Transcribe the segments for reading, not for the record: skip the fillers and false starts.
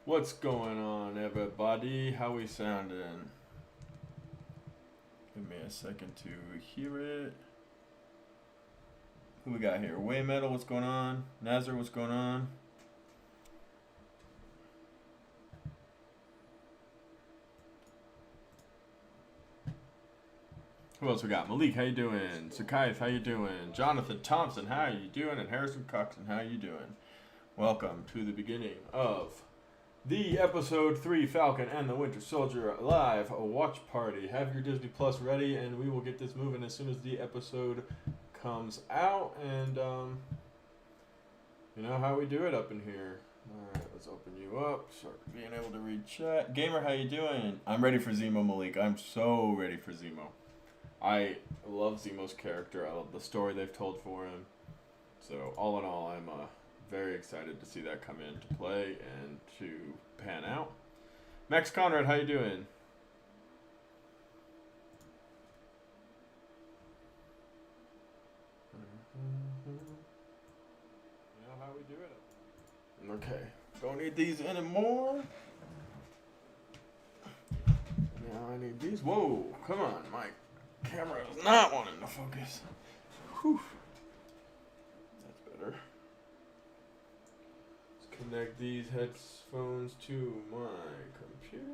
What's going on, everybody? How we sounding? Give me a second to hear it. Who we got here? Way Metal, what's going on? Nazar, what's going on? Who else we got? Malik, how you doing? Sakaith, how you doing? Jonathan Thompson, how you doing? And Harrison Coxon, how you doing? Welcome to the beginning of the episode 3 Falcon and the Winter Soldier live watch party. Have your Disney Plus ready, and we will get this moving as soon as the episode comes out. And you know how we do it up in here. All right, let's open you up. Start being able to read chat. Gamer, how you doing? I'm ready for Zemo, Malik. I'm so ready for Zemo. I love Zemo's character. I love the story they've told for him. So all in all, I'm very excited to see that come into play and to pan out. Max Conrad, how you doing? You know how we do it. Okay, don't need these anymore. Now I need these. Whoa, come on, my camera is not wanting to focus. Whew. That's better. Connect these headphones to my computer.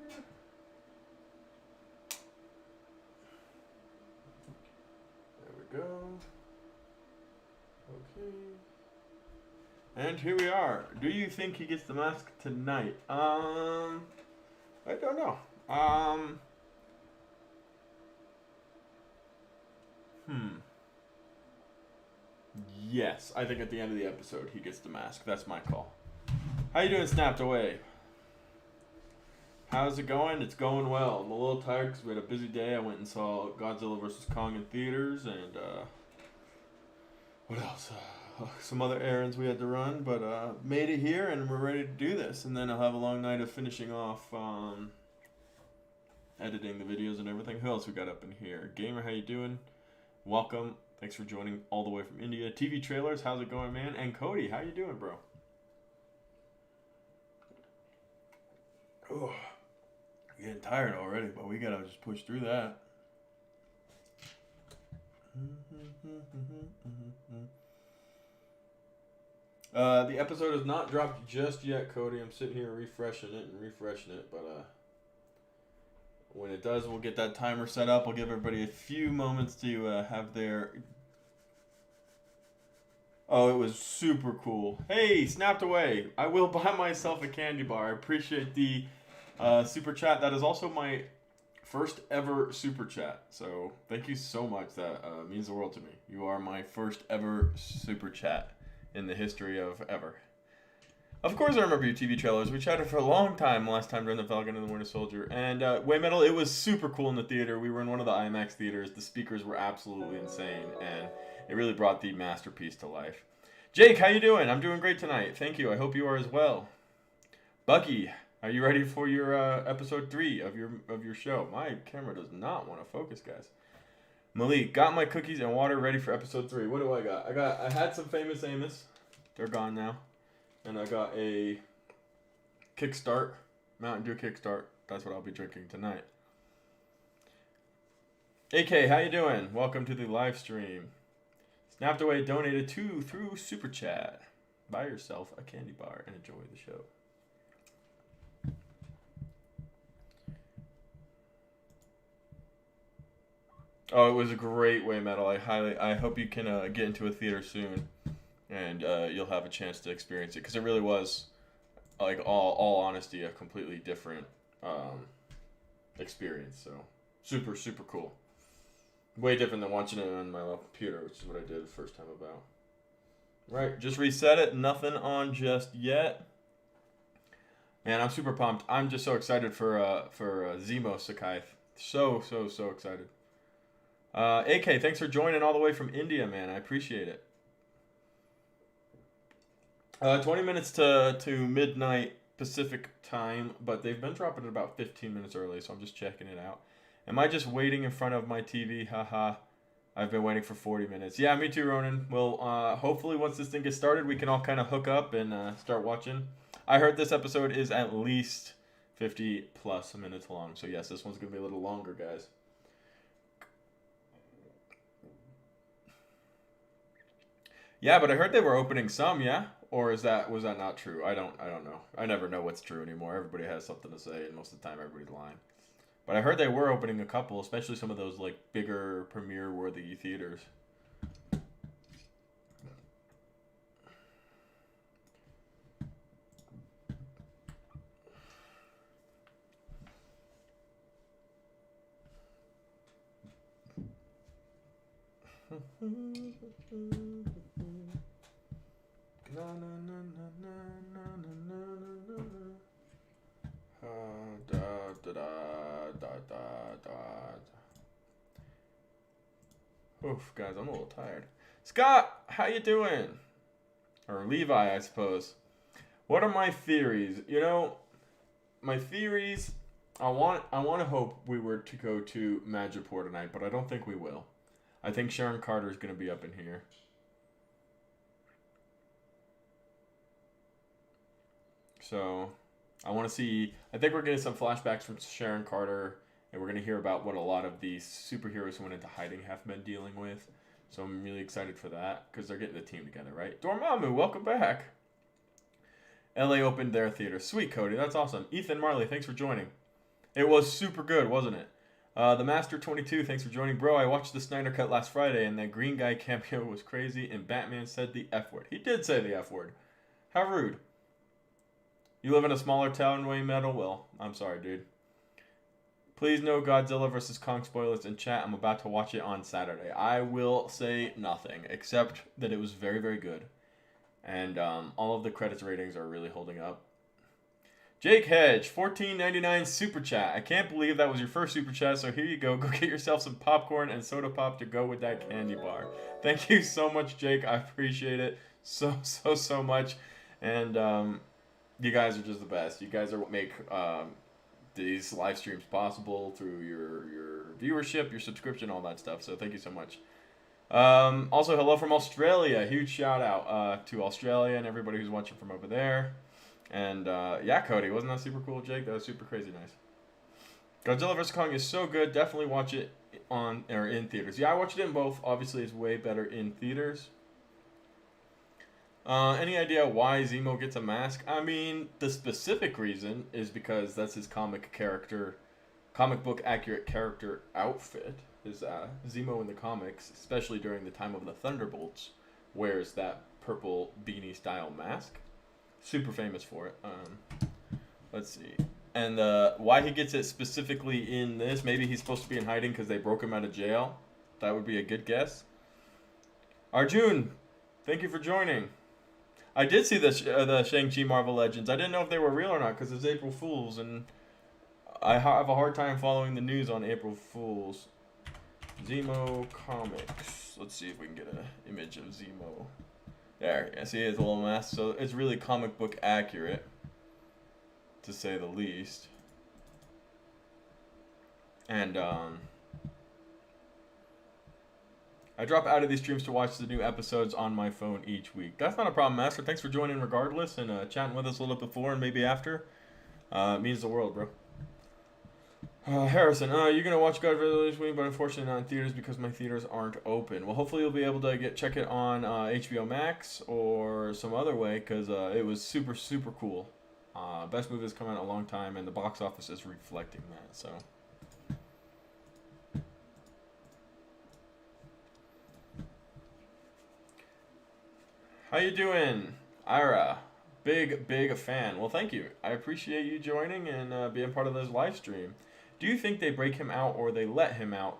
There we go. Okay. And here we are. Do you think he gets the mask tonight? I don't know. Yes, I think at the end of the episode he gets the mask. That's my call. How you doing, Snapped Away? How's it going? It's going well. I'm a little tired because we had a busy day. I went and saw Godzilla vs. Kong in theaters, and what else? Some other errands we had to run, but made it here, and we're ready to do this. And then I'll have a long night of finishing off editing the videos and everything. Who else we got up in here? Gamer, how you doing? Welcome. Thanks for joining all the way from India. TV Trailers, how's it going, man? And Cody, how you doing, bro? Oh, I'm getting tired already, but we gotta just push through that. The episode has not dropped just yet, Cody. I'm sitting here refreshing it, but when it does, we'll get that timer set up. I'll give everybody a few moments to have their... Oh, it was super cool. Hey, Snapped Away. I will buy myself a candy bar. I appreciate the super chat. That is also my first ever super chat. So thank you so much. That means the world to me. You are my first ever super chat in the history of ever. Of course I remember your TV trailers. We chatted for a long time last time during the Falcon and the Winter Soldier. And Way Metal, it was super cool in the theater. We were in one of the IMAX theaters. The speakers were absolutely insane. And it really brought the masterpiece to life. Jake, how you doing? I'm doing great tonight. Thank you. I hope you are as well. Bucky, are you ready for your episode 3 of your show? My camera does not want to focus, guys. Malik, got my cookies and water ready for episode 3. What do I got? I had some Famous Amos. They're gone now. And I got a Kickstart, Mountain Dew Kickstart. That's what I'll be drinking tonight. AK, how you doing? Welcome to the live stream. Snapped Away donated through Super Chat. Buy yourself a candy bar and enjoy the show. Oh, it was a great Way Metal. I hope you can get into a theater soon, and you'll have a chance to experience it, because it really was, like, all honesty, a completely different experience. So super cool. Way different than watching it on my computer, which is what I did the first time about. Right, just reset it. Nothing on just yet. Man, I'm super pumped. I'm just so excited for Zemo, Sakaith. So excited. AK, thanks for joining all the way from India, man. I appreciate it. 20 minutes to midnight Pacific time, but they've been dropping it about 15 minutes early, so I'm just checking it out. Am I just waiting in front of my TV? Haha. I've been waiting for 40 minutes. Yeah, me too, Ronan. Well, hopefully once this thing gets started, we can all kind of hook up and start watching. I heard this episode is at least 50 plus minutes long. So yes, this one's going to be a little longer, guys. Yeah, but I heard they were opening some, yeah? Or was that not true? I don't know. I never know what's true anymore. Everybody has something to say, and most of the time everybody's lying. But I heard they were opening a couple, especially some of those like bigger premiere worthy theaters. Oof, guys, I'm a little tired. Scott, how you doing? Or Levi, I suppose. What are my theories? You know, my theories. I want to hope we were to go to Madripoor tonight, but I don't think we will. I think Sharon Carter is going to be up in here. So, I want to see. I think we're getting some flashbacks from Sharon Carter, and we're going to hear about what a lot of these superheroes who went into hiding have been dealing with. So I'm really excited for that because they're getting the team together, right? Dormammu, welcome back. LA opened their theater. Sweet, Cody. That's awesome. Ethan Marley, thanks for joining. It was super good, wasn't it? The Master 22, thanks for joining. Bro, I watched the Snyder Cut last Friday, and that green guy cameo was crazy, and Batman said the F word. He did say the F word. How rude. You live in a smaller town, Wayne Metal? Well, I'm sorry, dude. Please no Godzilla vs. Kong spoilers in chat. I'm about to watch it on Saturday. I will say nothing, except that it was very, very good. And all of the credits ratings are really holding up. Jake Hedge, $14.99 super chat. I can't believe that was your first super chat, so here you go. Go get yourself some popcorn and soda pop to go with that candy bar. Thank you so much, Jake. I appreciate it so much. And you guys are just the best. You guys are what make these live streams possible through your viewership, your subscription, all that stuff. So thank you so much. Also, hello from Australia. Huge shout out to Australia and everybody who's watching from over there. And yeah, Cody, wasn't that super cool, Jake? That was super crazy nice. Godzilla vs. Kong is so good. Definitely watch it in theaters. Yeah, I watched it in both. Obviously, it's way better in theaters. Any idea why Zemo gets a mask? I mean, the specific reason is because that's his comic book accurate character outfit. Is Zemo in the comics, especially during the time of the Thunderbolts, wears that purple beanie style mask. Super famous for it. Let's see. And why he gets it specifically in this, maybe he's supposed to be in hiding because they broke him out of jail. That would be a good guess. Arjun, thank you for joining. I did see the Shang-Chi Marvel Legends. I didn't know if they were real or not because it's April Fool's, and I have a hard time following the news on April Fool's. Zemo comics. Let's see if we can get an image of Zemo. There, yeah, see his little mask. So it's really comic book accurate, to say the least. And I drop out of these streams to watch the new episodes on my phone each week. That's not a problem, Master. Thanks for joining regardless and chatting with us a little bit before and maybe after. It means the world, bro. Harrison, you're going to watch Godzilla this week, but unfortunately not in theaters because my theaters aren't open. Well, hopefully you'll be able to check it on HBO Max or some other way because it was super cool. Best movie that's come out in a long time, and the box office is reflecting that, so... How you doing, Ira? Big fan. Well, thank you. I appreciate you joining and being part of this live stream. Do you think they break him out or they let him out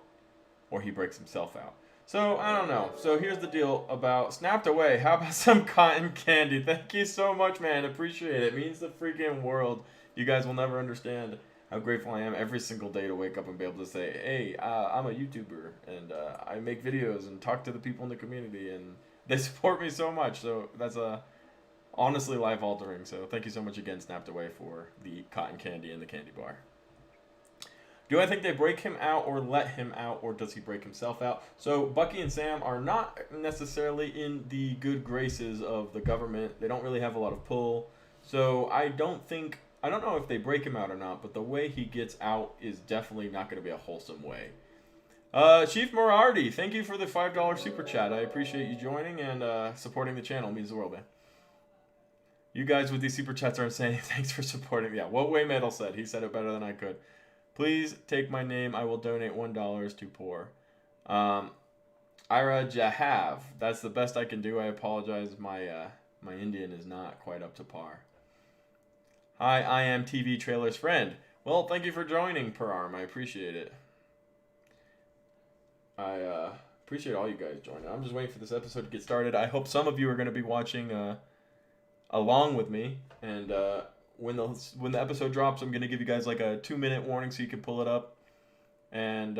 or he breaks himself out? So, I don't know. So, here's the deal about Snapped Away. How about some cotton candy? Thank you so much, man. Appreciate it. It means the freaking world. You guys will never understand how grateful I am every single day to wake up and be able to say, hey, I'm a YouTuber and I make videos and talk to the people in the community and they support me so much. So, that's honestly life-altering. So, thank you so much again, Snapped Away, for the cotton candy and the candy bar. Do I think they break him out or let him out, or does he break himself out? So Bucky and Sam are not necessarily in the good graces of the government. They don't really have a lot of pull. So I don't know if they break him out or not, but the way he gets out is definitely not going to be a wholesome way. Chief Morardi, thank you for the $5 super chat. I appreciate you joining and supporting the channel. It means the world, man. You guys with these super chats are insane. Thanks for supporting. Yeah, what Way Metal said. He said it better than I could. Please take my name. I will donate $1 to poor. Ira Jahav. That's the best I can do. I apologize. My Indian is not quite up to par. Hi, I am TV Trailer's friend. Well, thank you for joining, Per Arm. I appreciate it. I appreciate all you guys joining. I'm just waiting for this episode to get started. I hope some of you are going to be watching along with me. And when the episode drops, I'm going to give you guys like a 2-minute warning so you can pull it up. And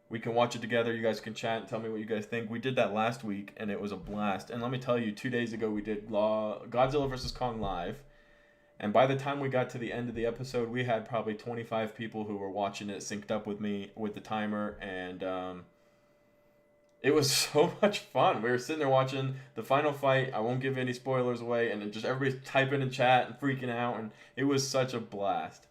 we can watch it together. You guys can chat and tell me what you guys think. We did that last week, and it was a blast. And let me tell you, 2 days ago, we did Godzilla vs. Kong live. And by the time we got to the end of the episode, we had probably 25 people who were watching it synced up with me with the timer. And it was so much fun. We were sitting there watching the final fight. I won't give any spoilers away. And then just everybody's typing in chat and freaking out. And it was such a blast.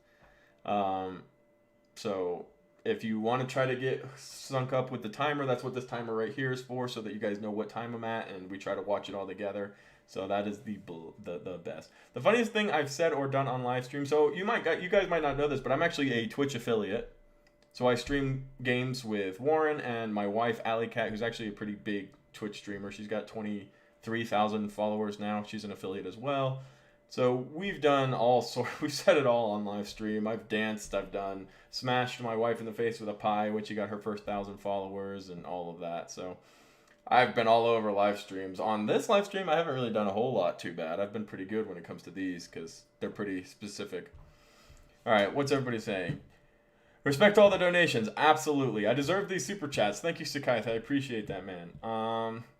So if you want to try to get sunk up with the timer, that's what this timer right here is for, so that you guys know what time I'm at. And we try to watch it all together. So that is the best. The funniest thing I've said or done on live stream. So you guys might not know this, but I'm actually a Twitch affiliate. So I stream games with Warren and my wife Alley Cat, who's actually a pretty big Twitch streamer. She's got 23,000 followers now. She's an affiliate as well. So we've done all sorts. We've said it all on live stream. I've danced. I've done smashed my wife in the face with a pie when she got her first 1,000 followers and all of that. So I've been all over live streams. On this live stream, I haven't really done a whole lot too bad. I've been pretty good when it comes to these because they're pretty specific. All right, what's everybody saying? Respect all the donations. Absolutely. I deserve these super chats. Thank you, Sakaith. I appreciate that, man.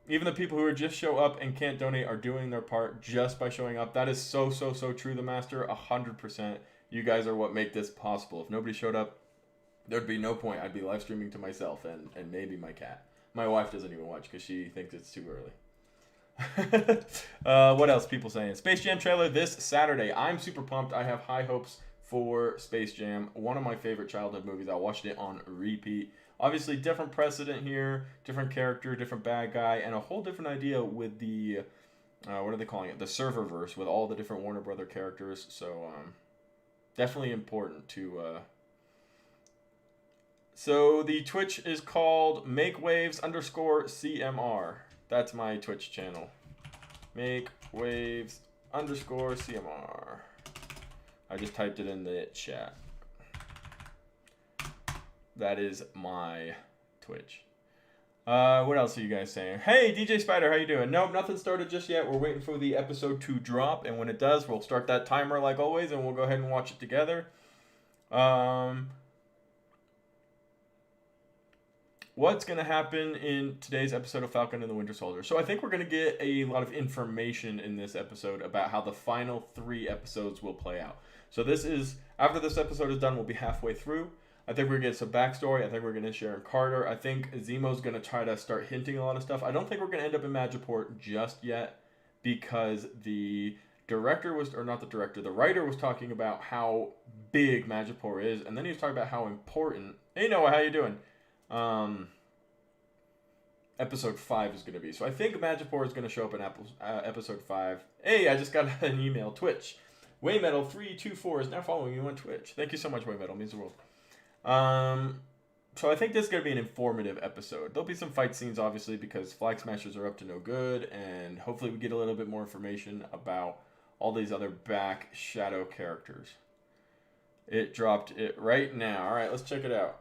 Even the people who are just show up and can't donate are doing their part just by showing up. That is so true, the Master. 100%. You guys are what make this possible. If nobody showed up, there'd be no point. I'd be live streaming to myself and maybe my cat. My wife doesn't even watch because she thinks it's too early. What else people saying? Space Jam trailer this Saturday. I'm super pumped. I have high hopes for Space Jam. One of my favorite childhood movies. I watched it on repeat. Obviously, different precedent here, different character, different bad guy, and a whole different idea with the, what are they calling it? The Serververse with all the different Warner Brother characters. So, definitely important to... So the Twitch is called MakeWaves_CMR. That's my Twitch channel. MakeWaves_CMR. I just typed it in the chat. That is my Twitch. What else are you guys saying? Hey, DJ Spider, how you doing? Nope, nothing started just yet. We're waiting for the episode to drop, and when it does, we'll start that timer like always, and we'll go ahead and watch it together. What's going to happen in today's episode of Falcon and the Winter Soldier? So I think we're going to get a lot of information in this episode about how the final 3 episodes will play out. So this is, after this episode is done, we'll be halfway through. I think we're going to get some backstory. I think we're going to Sharon Carter. I think Zemo's going to try to start hinting a lot of stuff. I don't think we're going to end up in Madripoor just yet because the director was, or not the director, the writer was talking about how big Madripoor is, and then he was talking about how important, hey Noah, how you doing? Episode 5 is going to be. So I think Madripoor is going to show up in episode 5. Hey, I just got an email. Twitch. Waymetal324 is now following you on Twitch. Thank you so much, Waymetal. It means the world. So I think this is going to be an informative episode. There'll be some fight scenes, obviously, because Flag Smashers are up to no good, and hopefully we get a little bit more information about all these other back shadow characters. It dropped it right now. All right, let's check it out.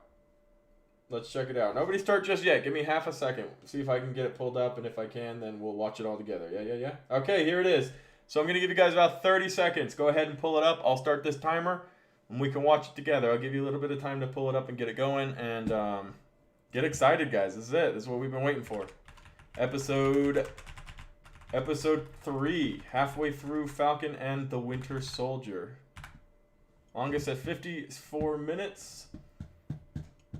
Let's check it out. Nobody start just yet. Give me half a second. See if I can get it pulled up, and if I can, then we'll watch it all together. Yeah. Okay, here it is. So I'm going to give you guys about 30 seconds. Go ahead and pull it up. I'll start this timer, and we can watch it together. I'll give you a little bit of time to pull it up and get it going, and get excited, guys. This is it. This is what we've been waiting for. Episode 3, halfway through Falcon and the Winter Soldier. Longest at 54 minutes.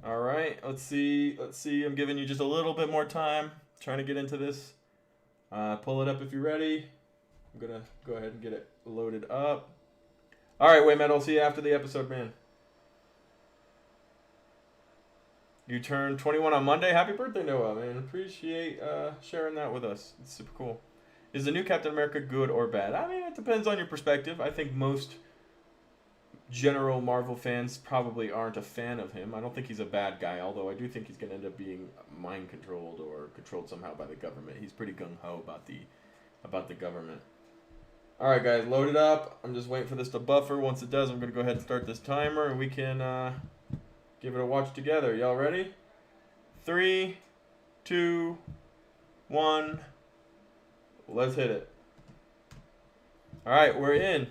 All right, let's see. I'm giving you just a little bit more time. Trying to get into this. Pull it up if you're ready. I'm gonna go ahead and get it loaded up. All right, Way Metal. See you after the episode, man. You turned 21 on Monday. Happy birthday, Noah, man. Appreciate sharing that with us. It's super cool. Is the new Captain America good or bad? I mean, it depends on your perspective. I think most general Marvel fans probably aren't a fan of him. I don't think he's a bad guy, although I do think he's going to end up being mind controlled or controlled somehow by the government. He's pretty gung-ho about the government. All right, guys, load it up. I'm just waiting for this to buffer. Once it does, I'm going to go ahead and start this timer, and we can give it a watch together. Y'all ready? 3, 2, 1. Let's hit it. All right, we're in.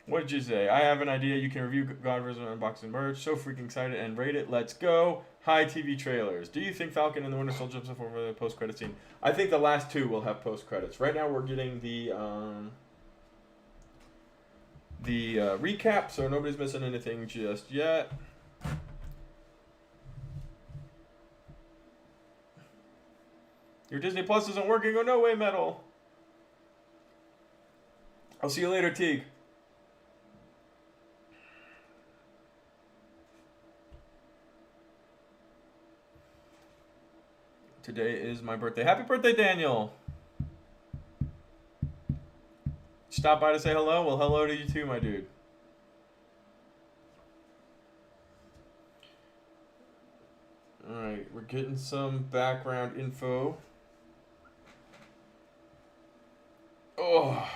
What did you say? I have an idea. You can review Godverse and unboxing merch. So freaking excited and rate it. Let's go. Hi, TV trailers. Do you think Falcon and the Winter Soldier jumps over the post-credit scene? I think the last two will have post-credits. Right now we're getting the recap, so nobody's missing anything just yet. Your Disney Plus isn't working. Oh, no way, Metal. I'll see you later, Teague. Today is my birthday. Happy birthday, Daniel. Stop by to say hello? Well, hello to you too, my dude. Alright, we're getting some background info. Oh.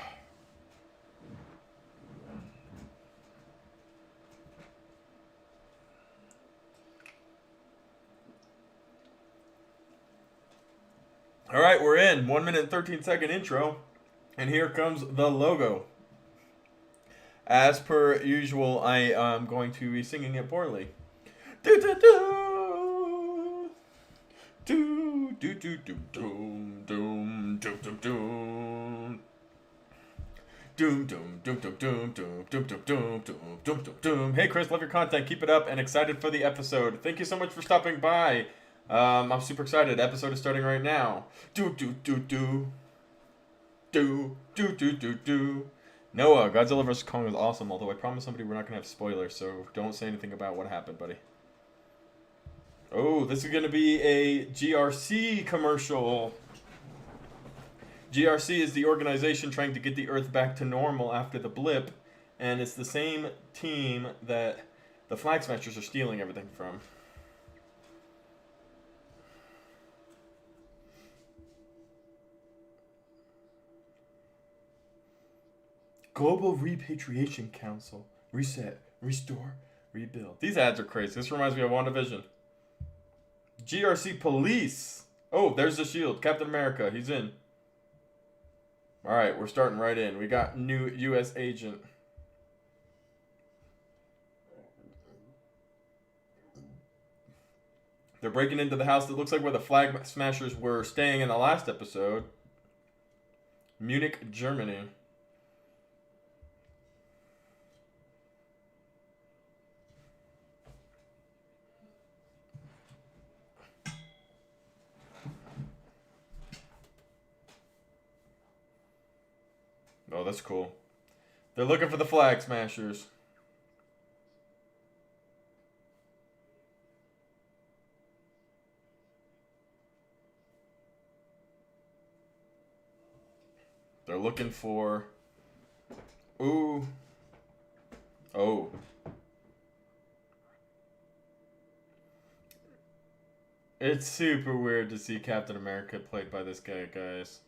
All right, we're in. 1 minute and 13-second intro. And here comes the logo. As per usual, I am going to be singing it poorly. Do do do. Do do do do doom doom doom doom doom. Doom doom doom doom doom doom doom doom doom doom doom doom. Hey Chris, love your content. Keep it up and excited for the episode. Thank you so much for stopping by. I'm super excited. Episode is starting right now. Do do do do. Do do do do do. Noah, Godzilla vs. Kong was awesome, although I promised somebody we're not gonna have spoilers, so don't say anything about what happened, buddy. Oh, this is gonna be a GRC commercial. GRC is the organization trying to get the Earth back to normal after the blip, and it's the same team that the Flag Smashers are stealing everything from. Global Repatriation Council. Reset. Restore. Rebuild. These ads are crazy. This reminds me of WandaVision. GRC Police. Oh, there's the shield. Captain America. He's in. Alright, we're starting right in. We got new U.S. agent. They're breaking into the house that looks like where the Flag Smashers were staying in the last episode. Munich, Germany. Oh, that's cool. They're looking for the Flag Smashers. They're looking for... Ooh. Oh. It's super weird to see Captain America played by this guy, guys.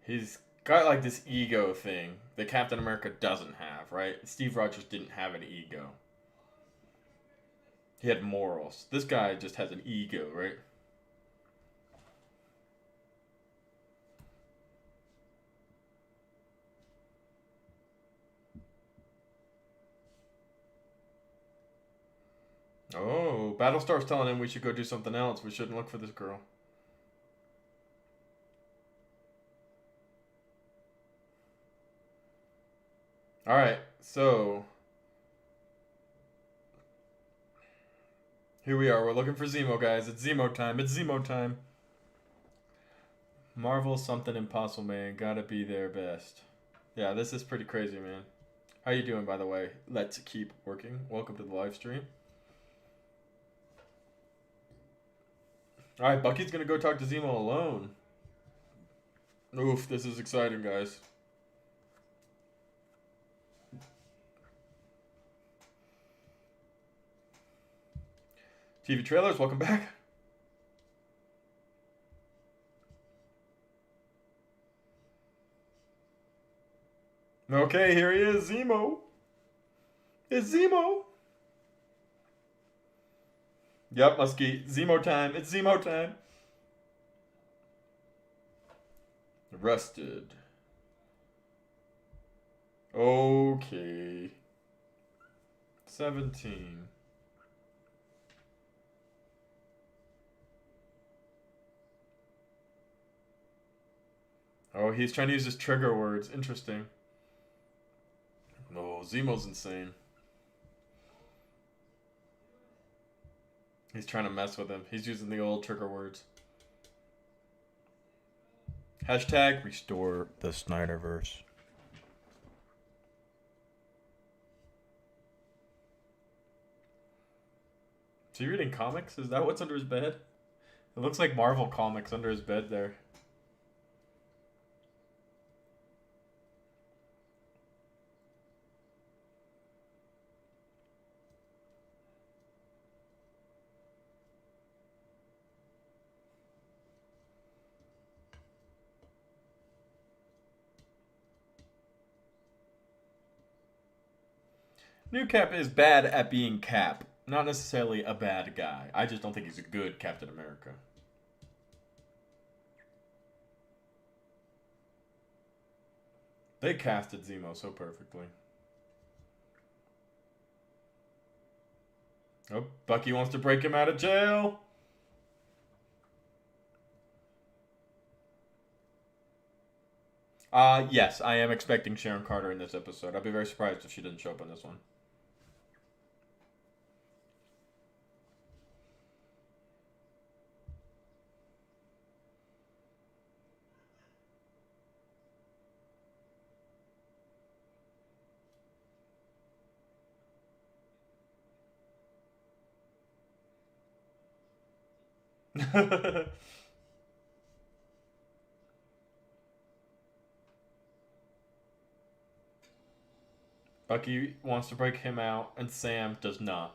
He's got like this ego thing that Captain America doesn't have, right? Steve Rogers didn't have an ego. He had morals. This guy just has an ego, right? Oh, Battlestar's telling him we should go do something else. We shouldn't look for this girl. Alright, so here we are. We're looking for Zemo, guys. It's Zemo time. It's Zemo time. Marvel something impossible, man. Gotta be their best. Yeah, this is pretty crazy, man. How you doing, by the way? Let's keep working. Welcome to the live stream. All right, Bucky's gonna go talk to Zemo alone. Oof, this is exciting, guys. TV trailers, welcome back. Okay, here he is, Zemo. It's Zemo. Yep, Muskie. Zemo time. It's Zemo time. Arrested. Okay. 17. Oh, he's trying to use his trigger words. Interesting. Oh, Zemo's insane. He's trying to mess with him. He's using the old trigger words. Hashtag restore the Snyderverse. Is he reading comics? Is that what's under his bed? It looks like Marvel comics under his bed there. New Cap is bad at being Cap. Not necessarily a bad guy. I just don't think he's a good Captain America. They casted Zemo so perfectly. Oh, Bucky wants to break him out of jail. Yes, I am expecting Sharon Carter in this episode. I'd be very surprised if she didn't show up in this one. Bucky wants to break him out, and Sam does not.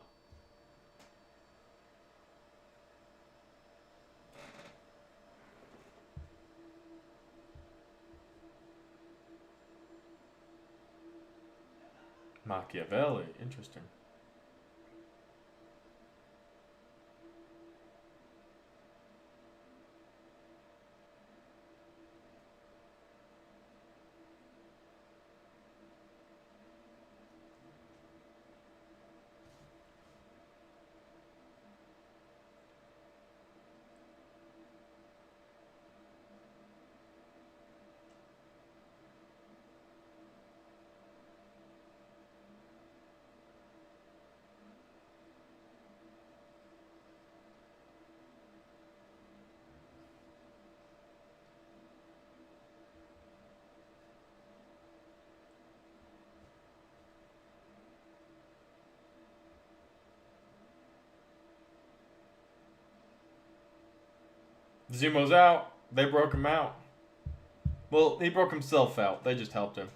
Machiavelli, interesting. Zemo's out. They broke him out. Well, he broke himself out. They just helped him.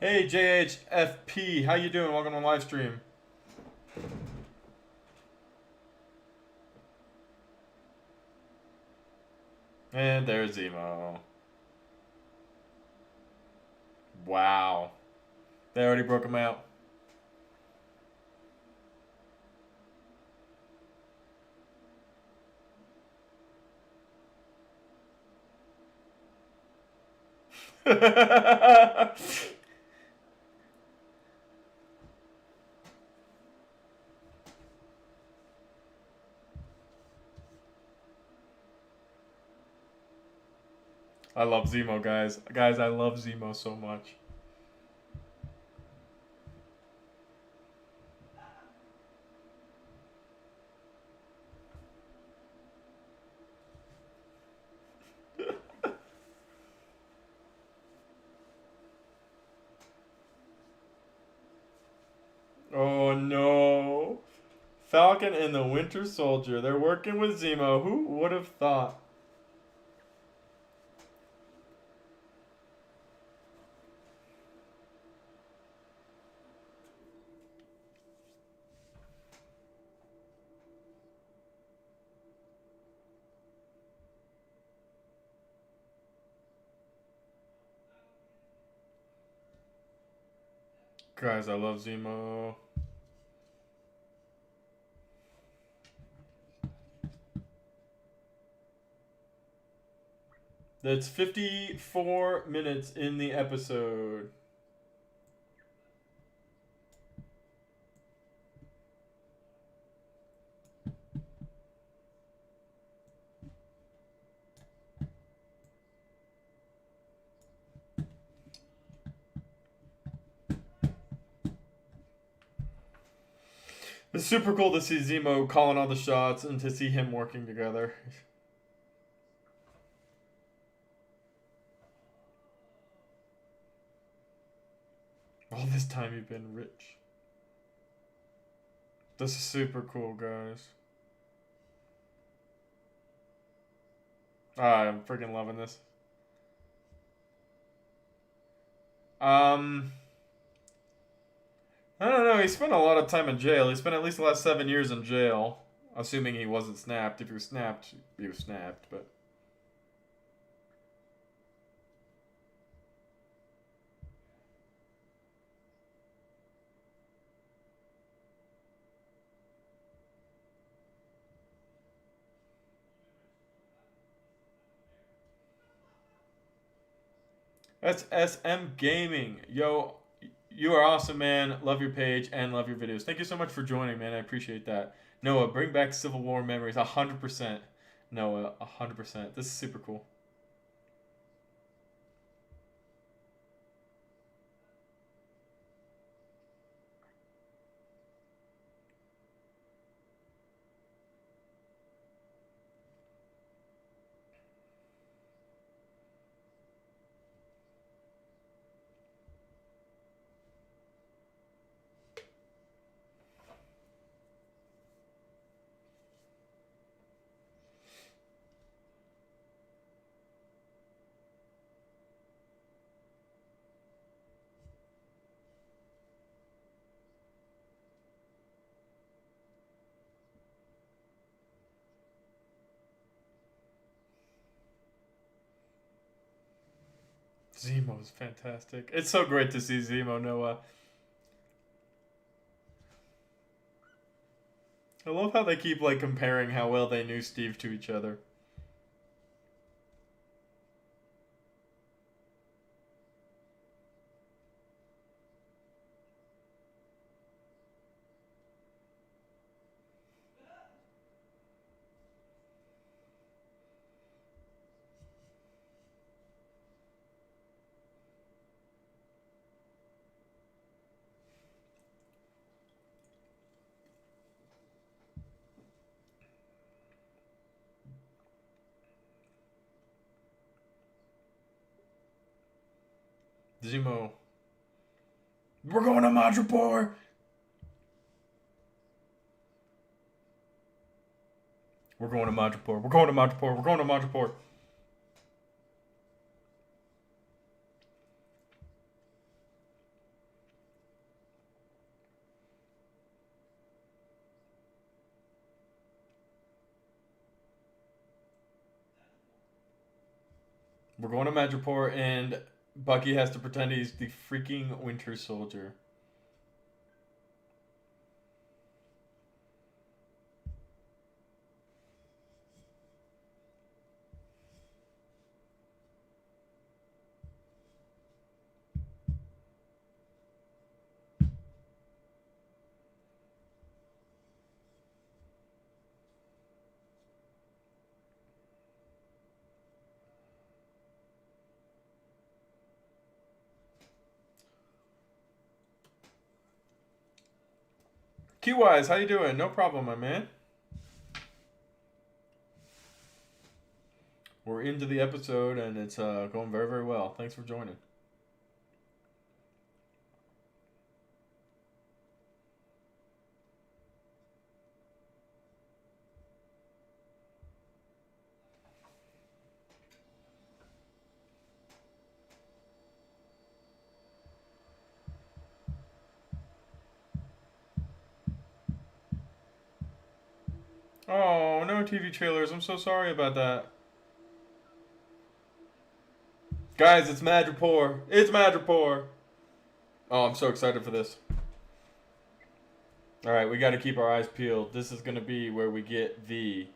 Hey JHFP, how you doing? Welcome to the live stream. And there's Zemo. Wow. They already broke him out. I love Zemo, guys. Guys, I love Zemo so much. Oh no. Falcon and the Winter Soldier. They're working with Zemo. Who would have thought? Guys, I love Zemo. That's 54 minutes in the episode. It's super cool to see Zemo calling all the shots and to see him working together. All this time you've been rich. This is super cool, guys. I'm freaking loving this. I don't know. He spent a lot of time in jail. He spent at least the last 7 years in jail. Assuming he wasn't snapped. If he was snapped, he was snapped, but. That's SM Gaming. Yo, you are awesome, man. Love your page and love your videos. Thank you so much for joining, man. I appreciate that. Noah, bring back Civil War memories. 100%. Noah, 100%. This is super cool. Zemo is fantastic. It's so great to see Zemo, Noah. I love how they keep like comparing how well they knew Steve to each other. Zemo. We're going to Madripoor! We're going to Madripoor. We're going to Madripoor. We're going to Madripoor. We're going to Madripoor, and Bucky has to pretend he's the freaking Winter Soldier. Q-Wise, how you doing? No problem, my man. We're into the episode, and it's going very, very well. Thanks for joining. Oh, no TV trailers. I'm so sorry about that. Guys, it's Madripoor. It's Madripoor. Oh, I'm so excited for this. All right, we got to keep our eyes peeled. This is going to be where we get the...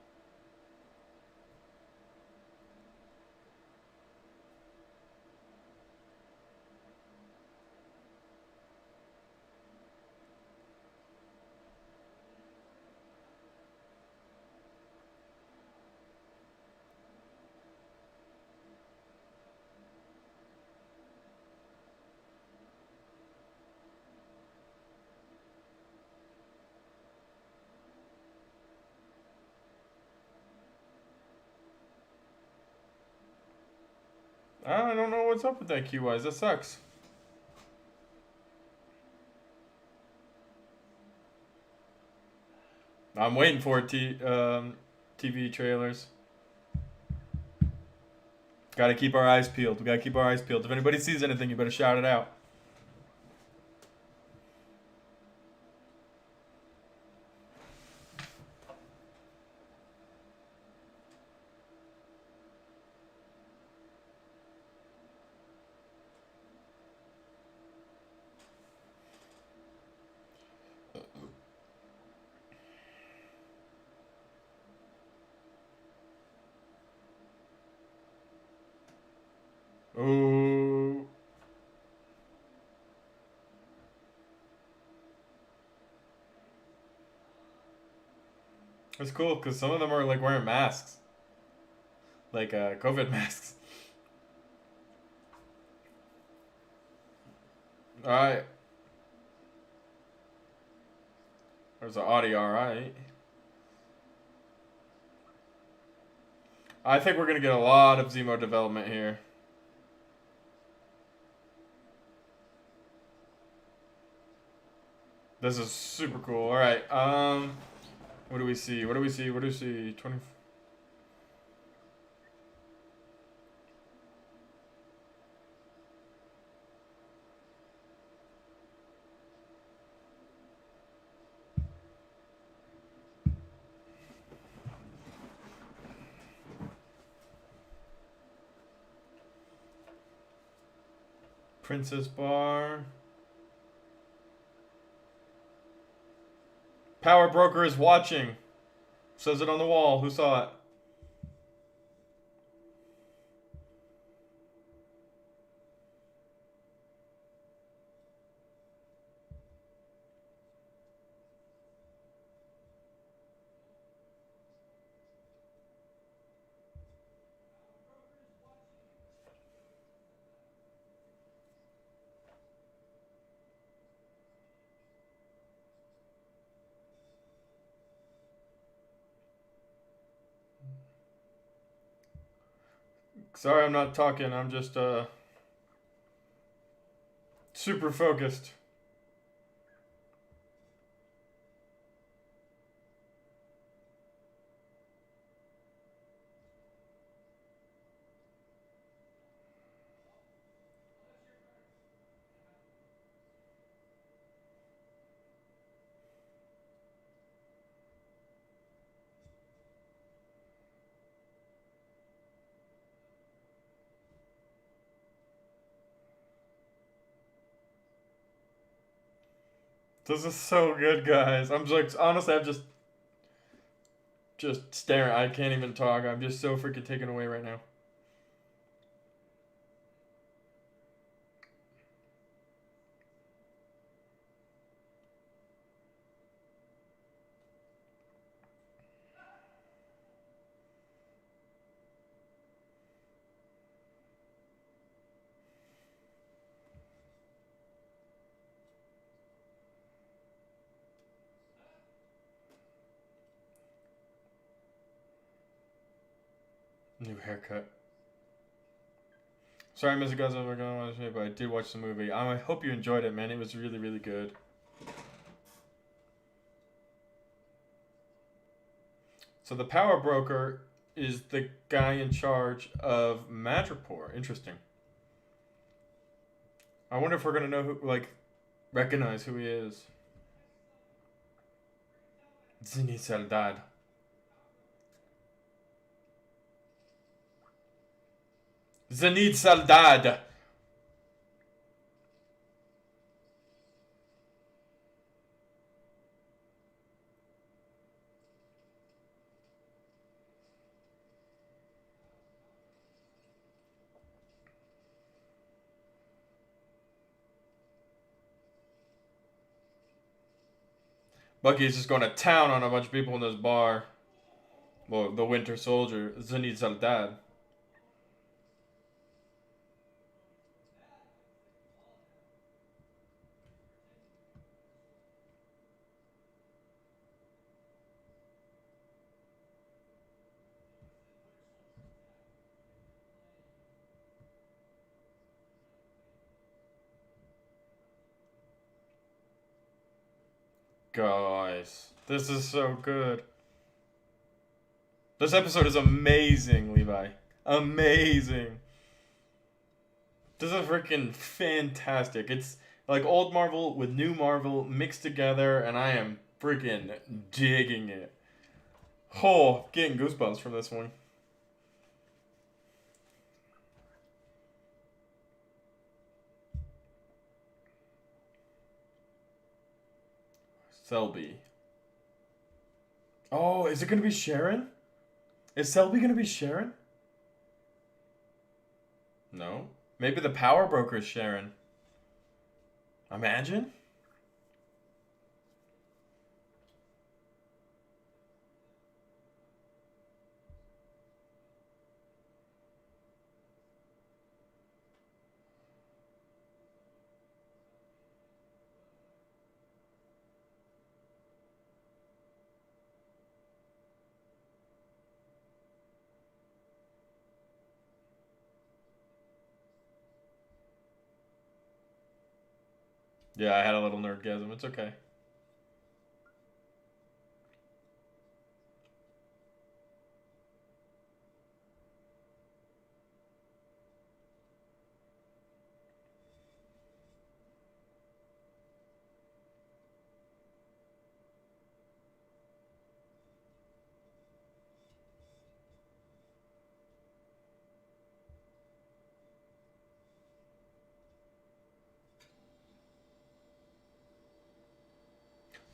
I don't know what's up with that Q-Wise. That sucks. I'm waiting for TV trailers. Got to keep our eyes peeled. We got to keep our eyes peeled. If anybody sees anything, you better shout it out. Oh. It's cool because some of them are like wearing masks. Like COVID masks. Alright. There's the audio, alright. I think we're going to get a lot of Zemo development here. This is super cool. Alright, what do we see? What do we see? What do we see? 20... Princess Bar. Power Broker is watching. Says it on the wall. Who saw it? Sorry, I'm not talking. I'm just super focused. This is so good, guys. I'm like, honestly, I'm just staring. I can't even talk. I'm just so freaking taken away right now. New haircut. Sorry I missed it, guys. I'm going to watch it, but I did watch the movie. I hope you enjoyed it, man. It was really, really good. So the power broker is the guy in charge of Madripoor. Interesting. I wonder if we're gonna know who, like, recognize who he is. Zini Saldad. Zenit Saldad. Bucky's just going to town on a bunch of people in this bar. Well, the Winter Soldier, Zenit Saldad. Guys, this is so good. This episode is amazing, Levi. Amazing. This is freaking fantastic. It's like old Marvel with new Marvel mixed together, and I am freaking digging it. Oh, getting goosebumps from this one. Selby. Oh, is it going to be Sharon? Is Selby going to be Sharon? No. Maybe the power broker is Sharon. Imagine. Yeah, I had a little nerdgasm. It's okay.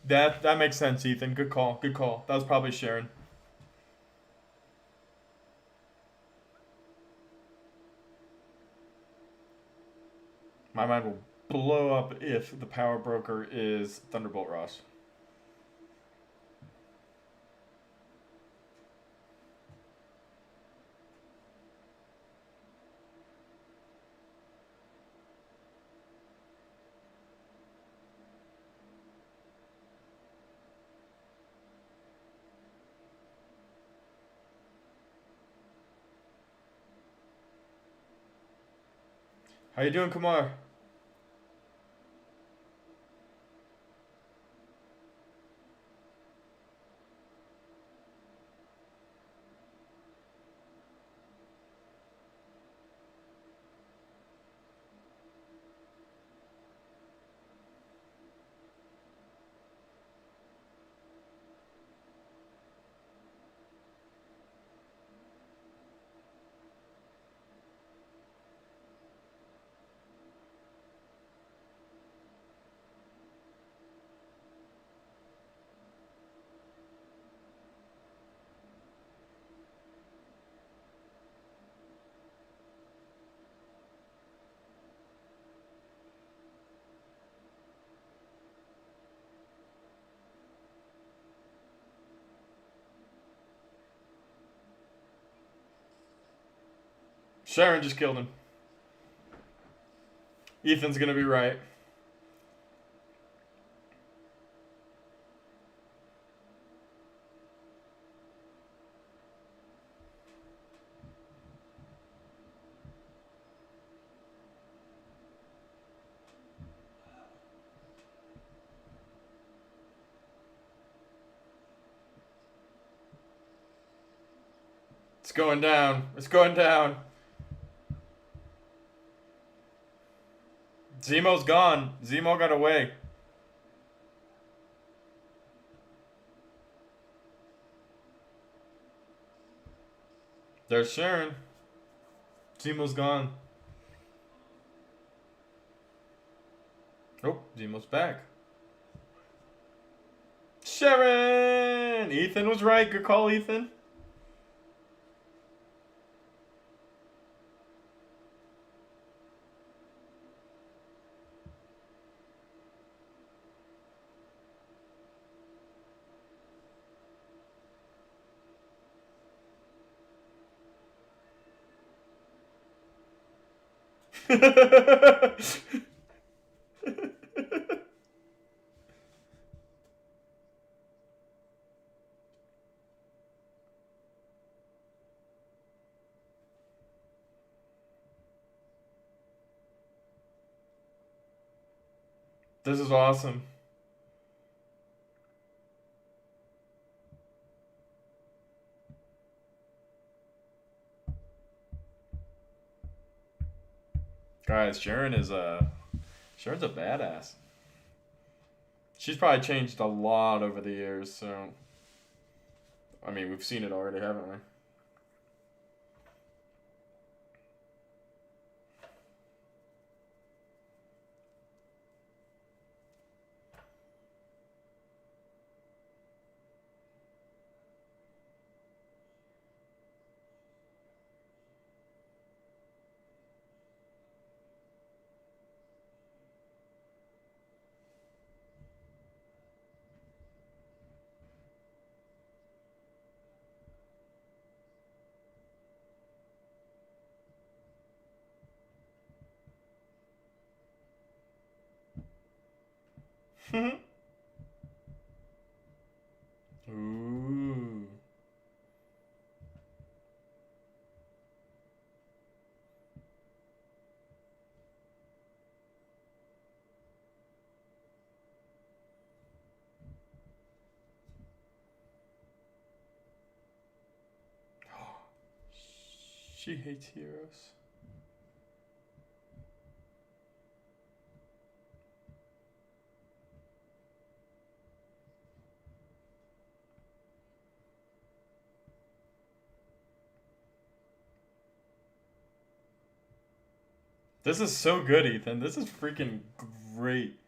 That makes sense, Ethan. Good call. Good call. That was probably Sharon. My mind will blow up if the power broker is Thunderbolt Ross. How you doing, Kumar? Sharon just killed him. Ethan's gonna be right. It's going down. It's going down. Zemo's gone. Zemo got away. There's Sharon. Zemo's gone. Oh, Zemo's back. Sharon! Ethan was right. Good call, Ethan. This is awesome. Guys, Sharon's a badass. She's probably changed a lot over the years, so I mean, we've seen it already, haven't we? Ooh. She hates heroes. This is so good, Ethan. This is freaking great.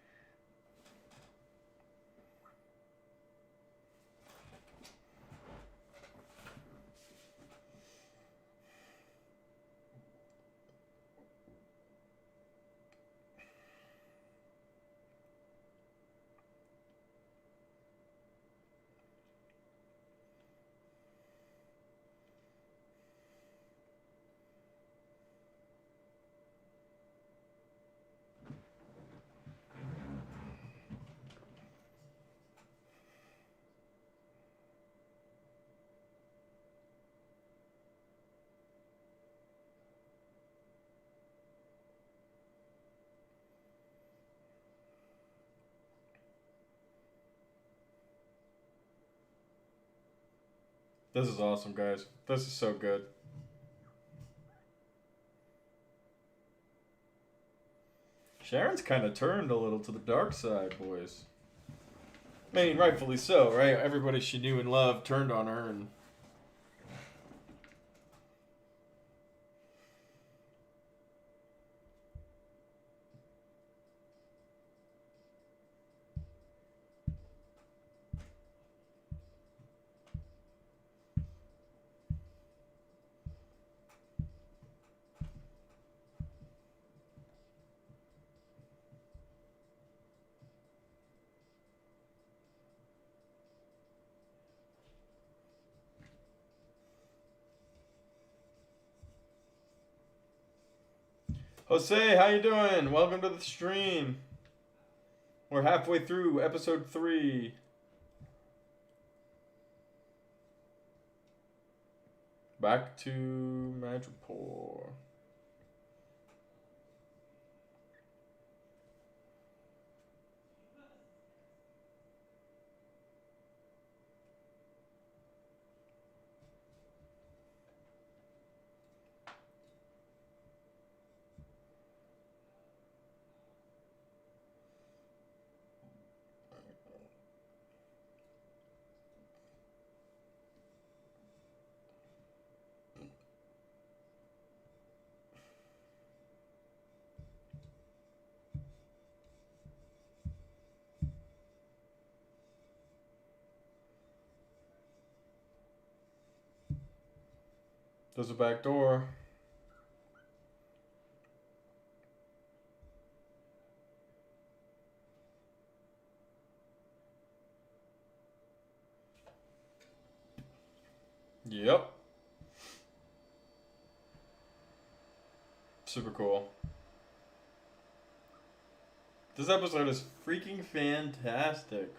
This is awesome, guys. This is so good. Sharon's kind of turned a little to the dark side, boys. I mean, rightfully so, right? Everybody she knew and loved turned on her, and Jose, how you doing? Welcome to the stream. We're halfway through episode 3. Back to Madripoor. There's a back door. Yep. Super cool. This episode is freaking fantastic.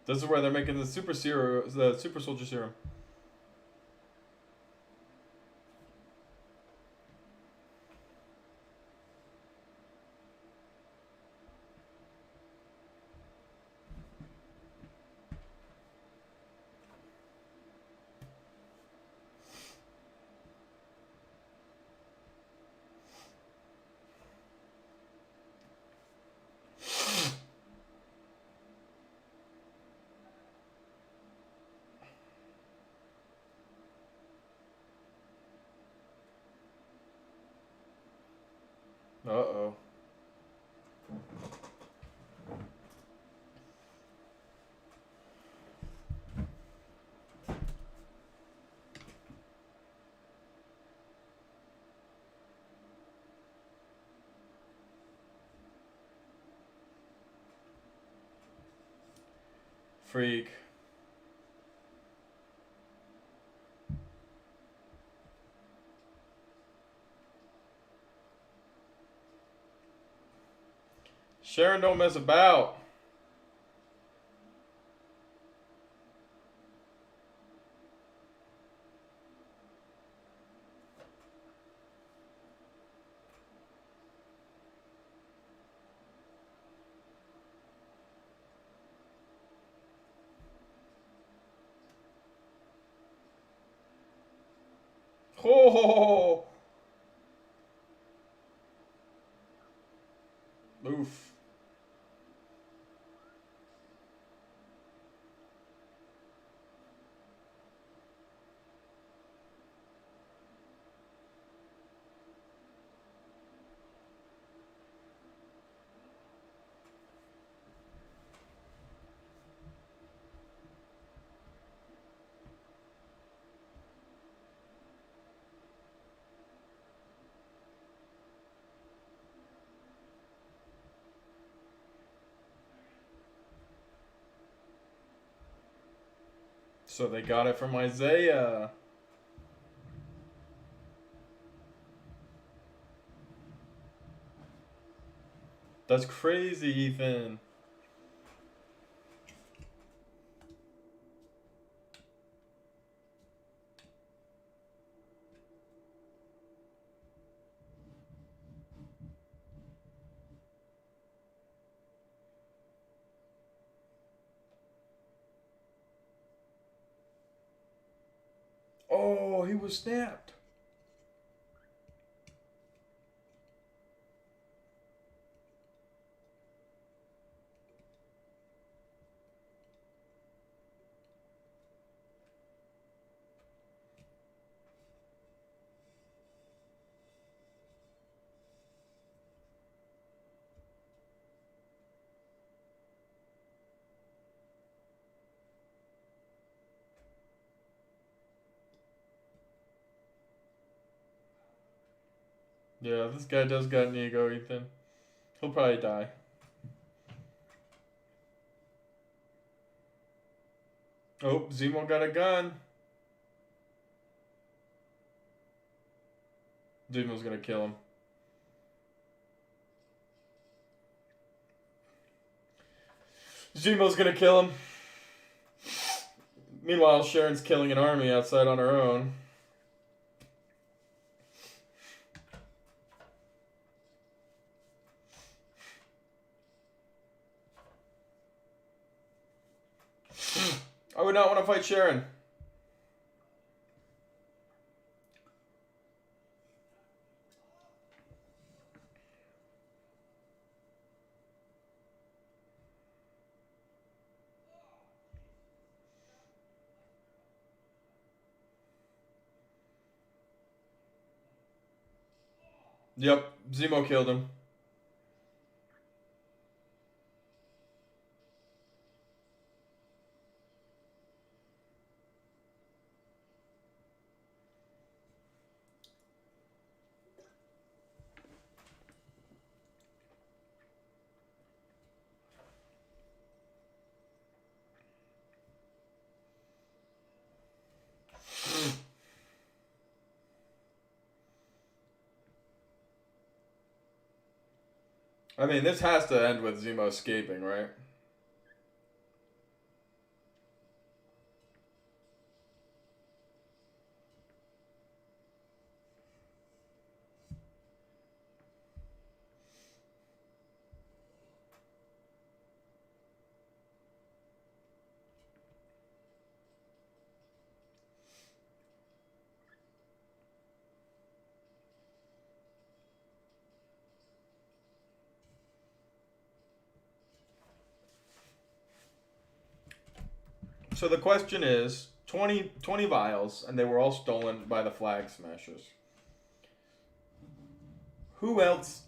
This is where they're making the super serum, the super soldier serum. Uh-oh. Freak. Sharon don't mess about. Oh! Oof. So they got it from Isaiah. That's crazy, Ethan. Oh, he was snapped. Yeah, this guy does got an ego, Ethan. He'll probably die. Oh, Zemo got a gun. Zemo's gonna kill him. Zemo's gonna kill him. Meanwhile, Sharon's killing an army outside on her own. I would not want to fight Sharon. Yep, Zemo killed him. I mean, this has to end with Zemo escaping, right? So the question is 20 vials, and they were all stolen by the Flag Smashers. Who else?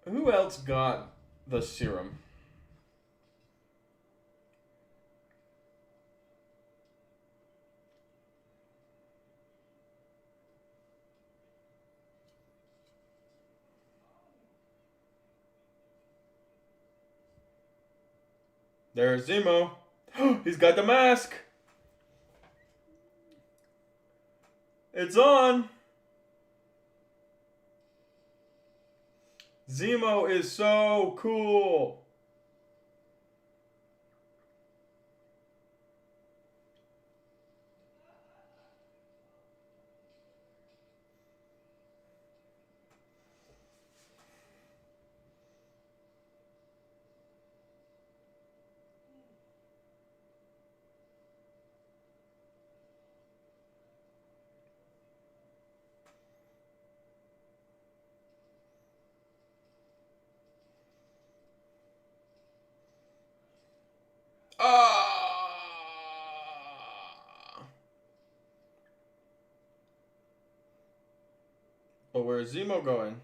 Who else got the serum? There's Zemo. He's got the mask. It's on. Zemo is so cool. Ah! But where's Zemo going?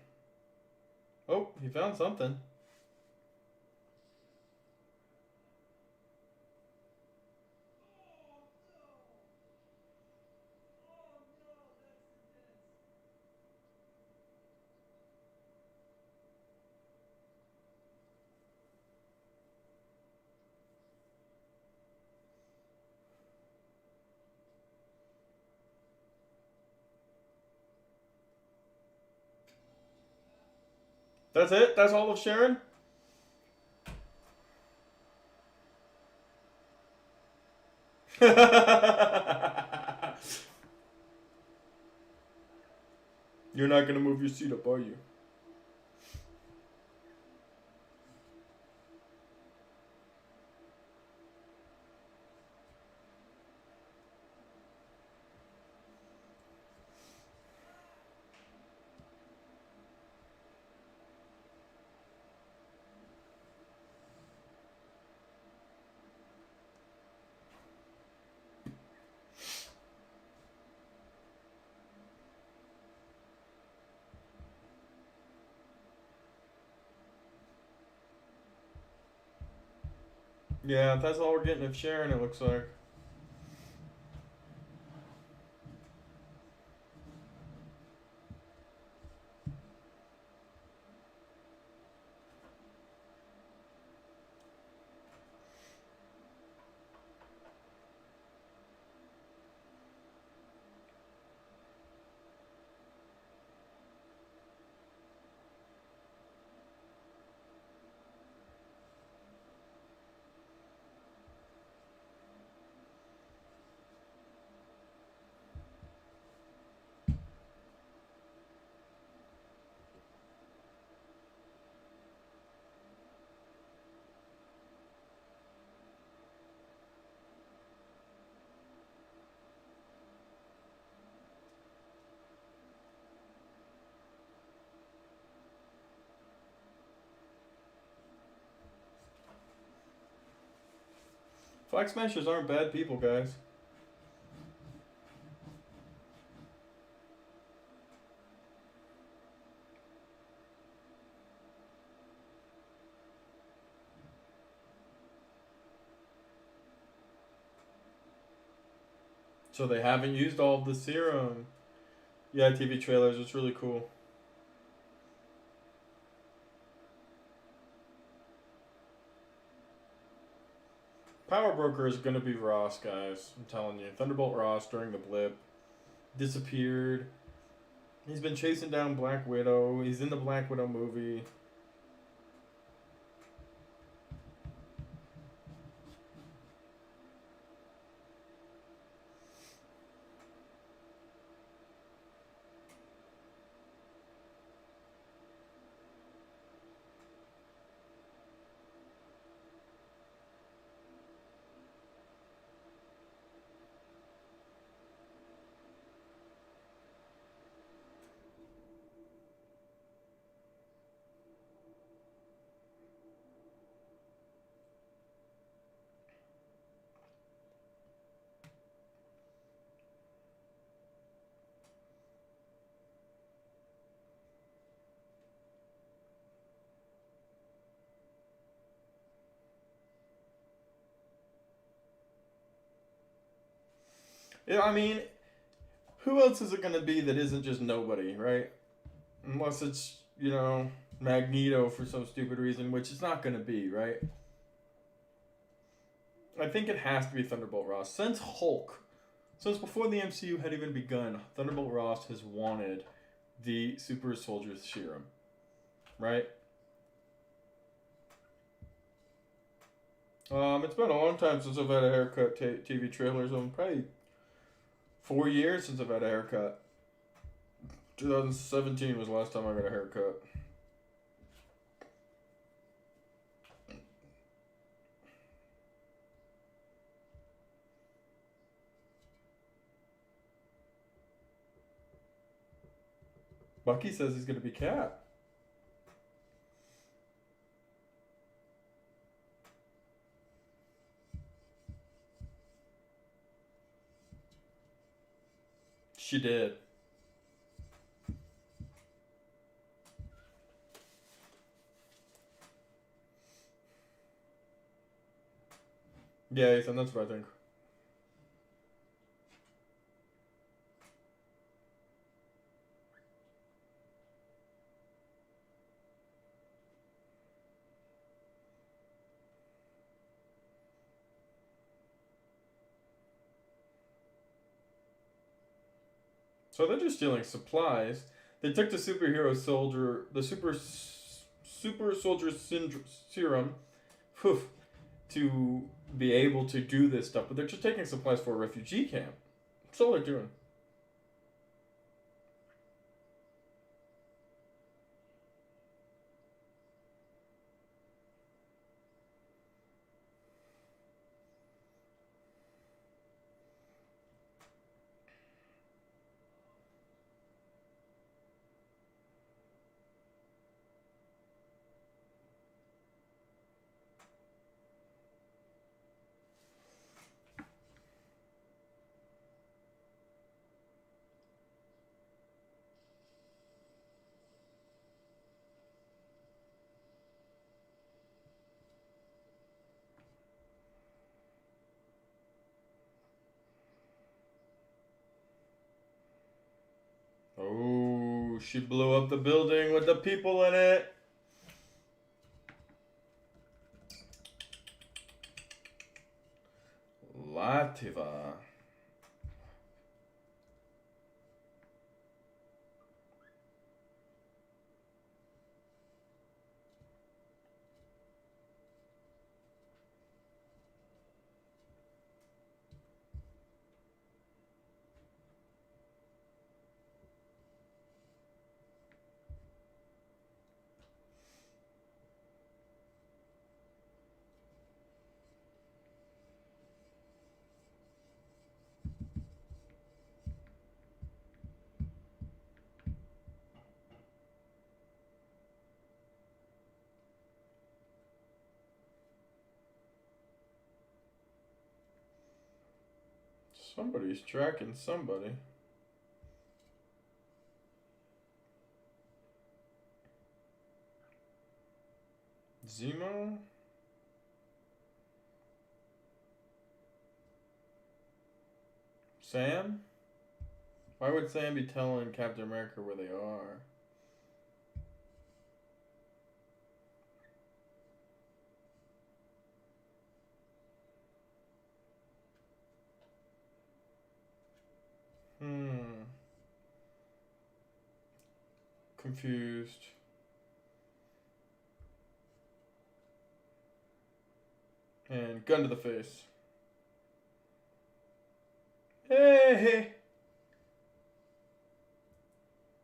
Oh, he found something. That's it? That's all of Sharon? You're not gonna move your seat up, are you? Yeah, that's all we're getting of Sharon, it looks like. Flag Smashers aren't bad people, guys. So they haven't used all of the serum. Yeah, TV trailers. It's really cool. Power Broker is gonna be Ross, guys. I'm telling you. Thunderbolt Ross during the blip disappeared. He's been chasing down Black Widow. He's in the Black Widow movie. Yeah, I mean, who else is it gonna be that isn't just nobody, right? Unless it's, Magneto for some stupid reason, which it's not gonna be, right? I think it has to be Thunderbolt Ross. Since before the MCU had even begun, Thunderbolt Ross has wanted the super soldier serum, right? It's been a long time since I've had a haircut. TV trailers. Probably 4 years since I've had a haircut. 2017 was the last time I got a haircut. Bucky says he's gonna be Cap. She did. Yeah, Ethan, that's what I think. So they're just stealing supplies. They took the super soldier serum, to be able to do this stuff. But they're just taking supplies for a refugee camp. That's all they're doing. Oh, she blew up the building with the people in it. Lativa. Somebody's tracking somebody. Zemo? Sam? Why would Sam be telling Captain America where they are? Confused. And gun to the face. Hey!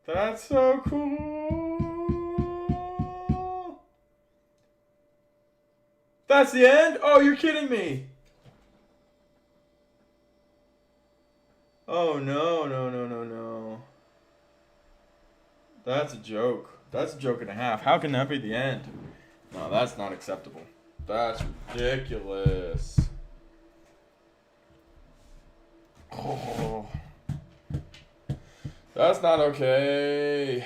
That's so cool! That's the end? Oh, you're kidding me! Oh, no, no, no, no, no. That's a joke. That's a joke and a half. How can that be the end? No, that's not acceptable. That's ridiculous. Oh. That's not okay.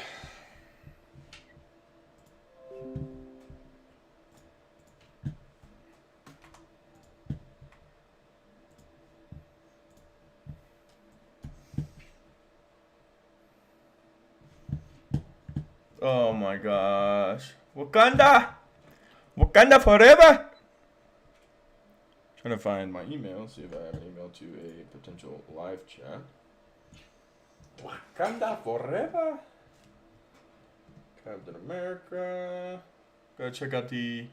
Oh my gosh. Wakanda! Wakanda forever! Trying to find my email, see if I have an email to a potential live chat. Wakanda forever! Captain America. Gotta check out the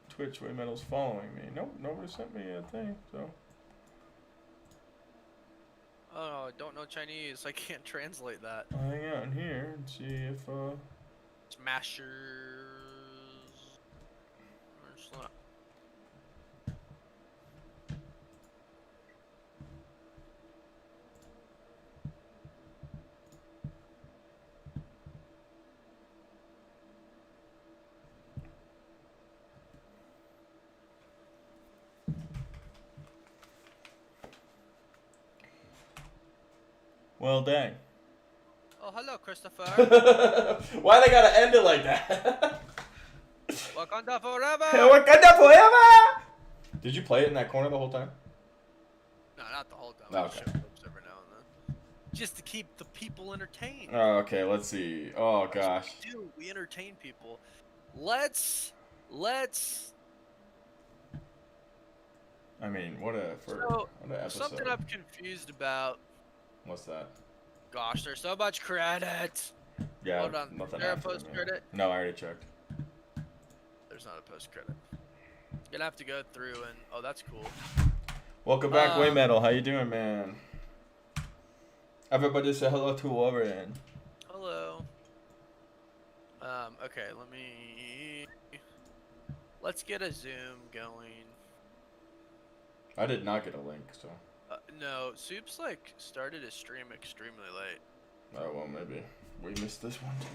Twitch where Metal's following me. Nope, nobody sent me a thing, so. Oh, I don't know Chinese. I can't translate that. I'll hang out in here and see if, Smashers. Where's that? well, dang. Oh, hello, Christopher. Why they gotta end it like that? Wakanda forever. Wakanda forever! Did you play it in that corner the whole time? No, not the whole time. Oh, I okay. just show clips every now and then, just to keep the people entertained. Oh, okay, let's see. Oh gosh. That's what we do. We entertain people. Let's. I mean, what a episode. Something I'm confused about. What's that? Gosh, there's so much credit. Yeah, Hold on. nothing Is there a after them, post yeah. credit? No, I already checked. There's not a post credit. Gonna have to go through and oh, that's cool. Welcome back, Way Metal. How you doing, man? Everybody say hello to Warren. Hello. Okay, let's get a Zoom going. I did not get a link, so. No, Soup's like started his stream extremely late. Oh, well, maybe we missed this one too.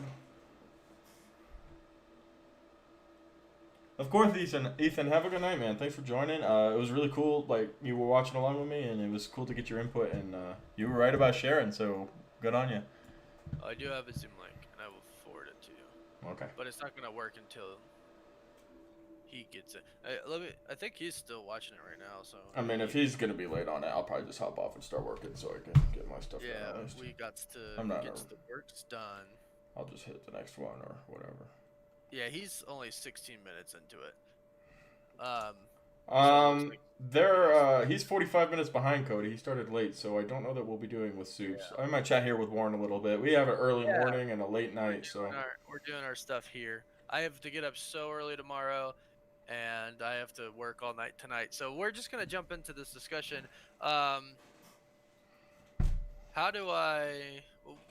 Of course, Ethan, have a good night, man. Thanks for joining. It was really cool. Like, you were watching along with me, and it was cool to get your input. And you were right about Sharon, so good on you. I do have a Zoom link, and I will forward it to you. Okay. But it's not gonna work until he gets it. I think he's still watching it right now. So. I mean, if he's gonna be late on it, I'll probably just hop off and start working so I can get my stuff done. Yeah, at least. we got to get the works done. I'll just hit the next one or whatever. Yeah, he's only 16 minutes into it. He's 45 minutes behind Cody. He started late, so I don't know that we'll be doing with Soups. Yeah. I might chat here with Warren a little bit. We have an early morning and a late night, so we're doing our stuff here. I have to get up so early tomorrow, and I have to work all night tonight. So we're just gonna jump into this discussion.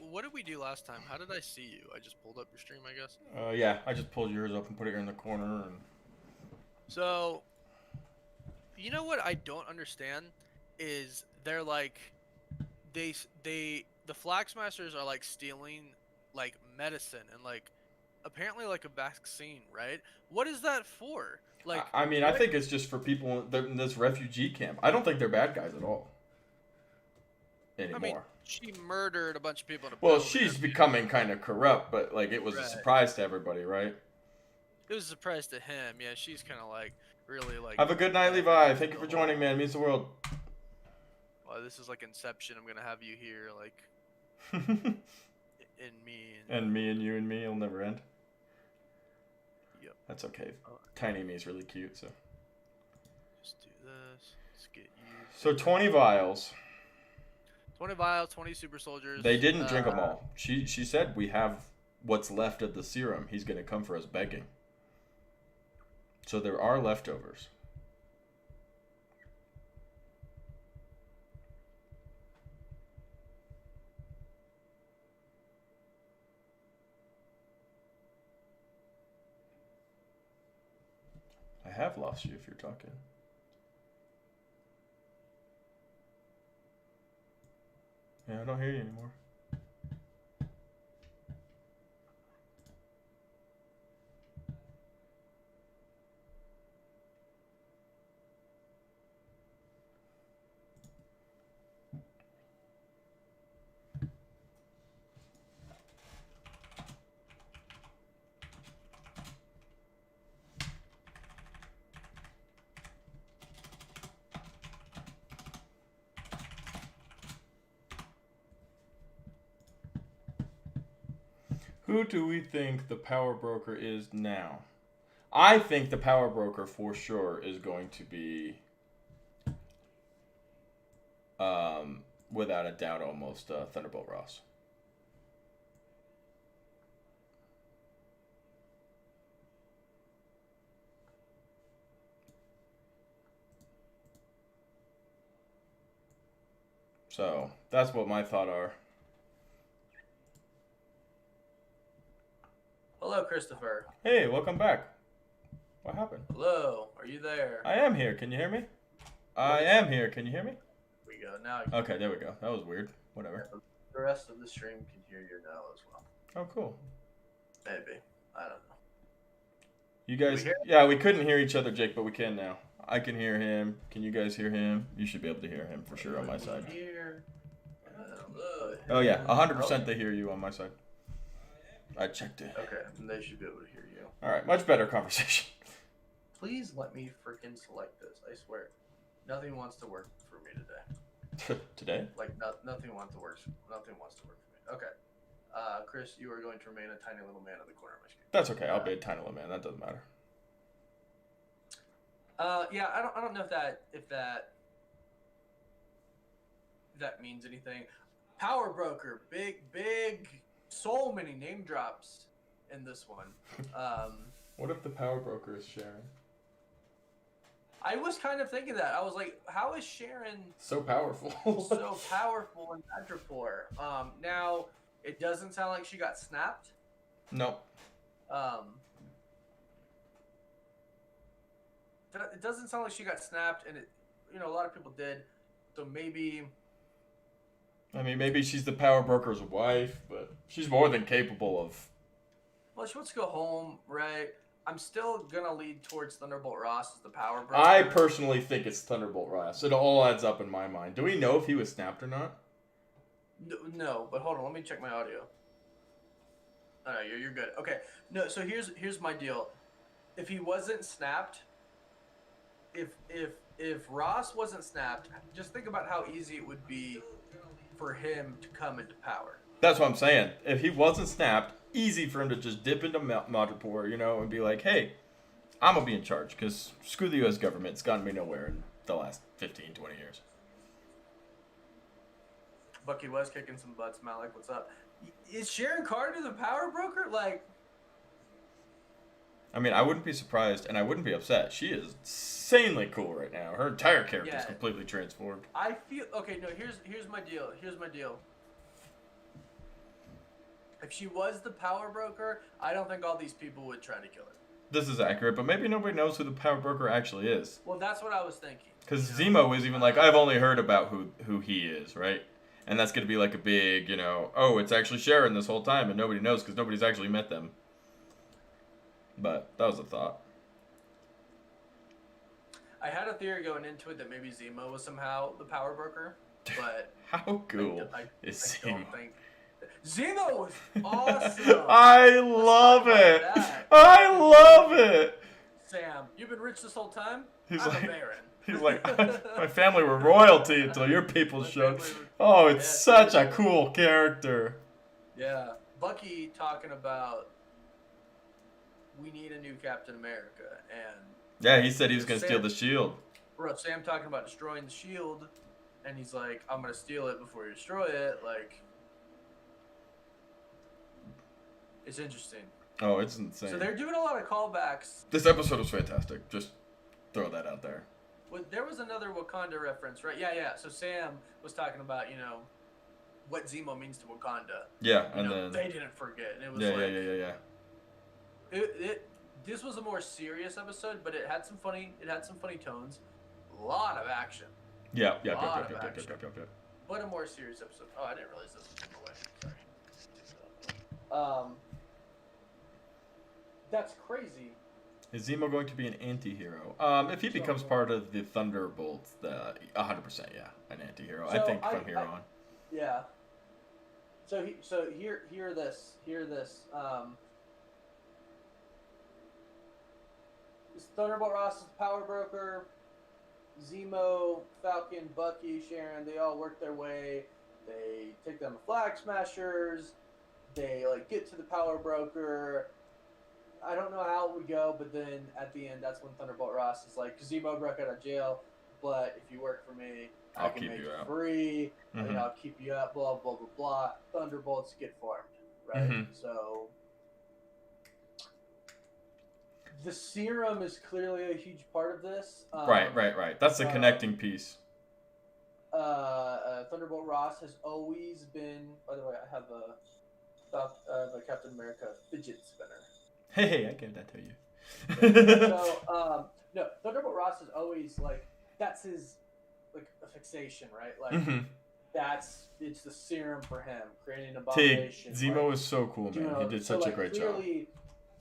What did we do last time? How did I see you? I just pulled up your stream, I guess. Yeah, I just pulled yours up and put it here in the corner. And so, you know what I don't understand is they're like, the Flaxmasters are like stealing like medicine and like apparently like a vaccine, right? What is that for? Like, I mean, I think it's just for people in this refugee camp. I don't think they're bad guys at all anymore. I mean, she murdered a bunch of people. Well, she's becoming kind of corrupt, but like it was a surprise to everybody, right? It was a surprise to him. Yeah, she's kind of like really like. Have a good night, Levi. Thank you for joining, man. It means the world. Well, this is like Inception. I'm gonna have you here, like, in me. And me and you and me will never end. Yep. That's okay. Tiny me is really cute, so. Just do this. Let's get you. So 20 vials. 20 vials, 20 super soldiers. They didn't drink them all. She said we have what's left of the serum. He's going to come for us begging. So there are leftovers. I have lost you if you're talking. Yeah, I don't hear you anymore. Who do we think the power broker is now? I think the power broker for sure is going to be, without a doubt, almost Thunderbolt Ross. So that's what my thoughts are. Hello, Christopher. Hey, welcome back. What happened? Hello, are you there? I am here. Can you hear me? I am here. Can you hear me? We go now. Okay, there we go. That was weird. Whatever. The rest of the stream can hear you now as well. Oh, cool. Maybe. I don't know. You guys, yeah, we couldn't hear each other, Jake, but we can now. I can hear him. Can you guys hear him? You should be able to hear him for sure on my side. Here. Oh yeah, 100% they hear you on my side. I checked it. Okay, and they should be able to hear you. All right, much better conversation. Please let me freaking select this. I swear, nothing wants to work for me today. Today? Like nothing wants to work. Nothing wants to work for me. Okay. Chris, you are going to remain a tiny little man in the corner of my screen. That's okay. I'll be a tiny little man. That doesn't matter. Yeah, I don't know if that means anything. Power broker, big, so many name drops in this one. What if the power broker is Sharon? I was kind of thinking that. I was like, how is Sharon so powerful? so powerful in Madripoor? Now it doesn't sound like she got snapped. No. It doesn't sound like she got snapped, and a lot of people did. So maybe. I mean, maybe she's the power broker's wife, but she's more than capable of. Well, she wants to go home, right? I'm still gonna lead towards Thunderbolt Ross as the power broker. I personally think it's Thunderbolt Ross. It all adds up in my mind. Do we know if he was snapped or not? No, but hold on, let me check my audio. All right, you're good. Okay, no. So here's my deal. If he wasn't snapped, if Ross wasn't snapped, just think about how easy it would be for him to come into power. That's what I'm saying. If he wasn't snapped, easy for him to just dip into Madripoor, and be like, hey, I'm going to be in charge because screw the U.S. government. It's gotten me nowhere in the last 15, 20 years. Bucky was kicking some butts, Malik. What's up? Is Sharon Carter the power broker? Like, I mean, I wouldn't be surprised, and I wouldn't be upset. She is insanely cool right now. Her entire character is completely transformed. I feel okay. No, here's my deal. If she was the power broker, I don't think all these people would try to kill her. This is accurate, but maybe nobody knows who the power broker actually is. Well, that's what I was thinking. Because Zemo is even like, I've only heard about who he is, right? And that's going to be like a big, oh, it's actually Sharon this whole time, and nobody knows because nobody's actually met them. But that was a thought. I had a theory going into it that maybe Zemo was somehow the power broker, but how cool is Zemo? Zemo was awesome. I love it. I love it. Sam, you've been rich this whole time? He's I'm like- a baron. He's like, my family were royalty until your people My showed. family were- Oh, it's Yeah, such a seriously. cool character. Yeah. Bucky talking about we need a new Captain America, and Yeah, he said he was gonna Sam- steal the shield. bro, Sam talking about destroying the shield, and he's like, I'm gonna steal it before you destroy it. Like, it's interesting. Oh, it's insane. So they're doing a lot of callbacks. This episode was fantastic. Just throw that out there. Well, there was another Wakanda reference, right? Yeah. So Sam was talking about, what Zemo means to Wakanda. Yeah, You and know, then they didn't forget, and it was yeah. This was a more serious episode, but it had some funny tones, a lot of action, Yeah. but a more serious episode. Oh, I didn't realize this was in the way. Sorry. That's crazy. Is Zemo going to be an anti-hero? If he becomes part of the Thunderbolts, 100%, yeah, an anti-hero. I So think from here on. Yeah. So hear this. Thunderbolt Ross is the power broker. Zemo, Falcon, Bucky, Sharon, they all work their way. They take down the Flag Smashers. They get to the power broker. I don't know how it would go, but then at the end, that's when Thunderbolt Ross is like, Zemo broke out of jail, but if you work for me, I I'll can keep make you you out. free. Mhm. I'll keep you up. Blah blah blah blah. Thunderbolts get formed, right? Mhm. So the serum is clearly a huge part of this. Right. That's the connecting piece. Thunderbolt Ross has always been. By the way, I have the Captain America fidget spinner. Hey, I gave that to you. So no, Thunderbolt Ross is always that's his a fixation, right? Mhm. It's the serum for him, creating an Tig, abomination. Zemo is so cool, man. He did such a great job. clearly,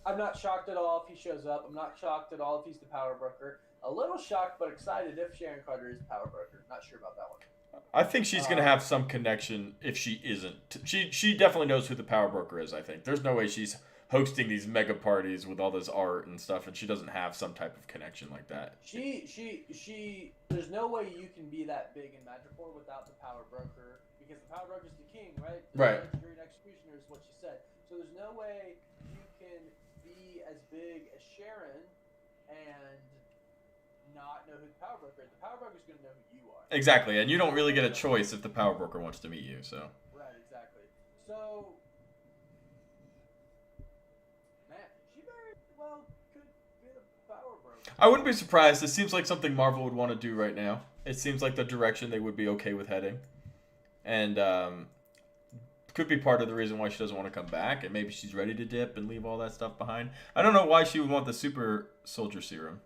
I'm not shocked at all if he shows up. I'm not shocked at all if he's the power broker. A little shocked but excited if Sharon Carter is the power broker. Not sure about that one. I think she's gonna have some connection if she isn't. She definitely knows who the power broker is. I think there's no way she's hosting these mega parties with all this art and stuff, and she doesn't have some type of connection like that. She. There's no way you can be that big in Madripoor without the power broker, because the power broker is the king, right? Right. The legendary executioner is what she said. So there's no way you can be as big as Sharon and not know who the power broker is. The power broker is going to know who you are. Exactly, and you don't really get a choice if the power broker wants to meet you. So Right, exactly. So, man, she very well could be the power broker. I wouldn't be surprised. It seems like something Marvel would want to do right now. It seems like the direction they would be okay with heading, and could be part of the reason why she doesn't want to come back. And maybe she's ready to dip and leave all that stuff behind. I don't know why she would want the super soldier serum.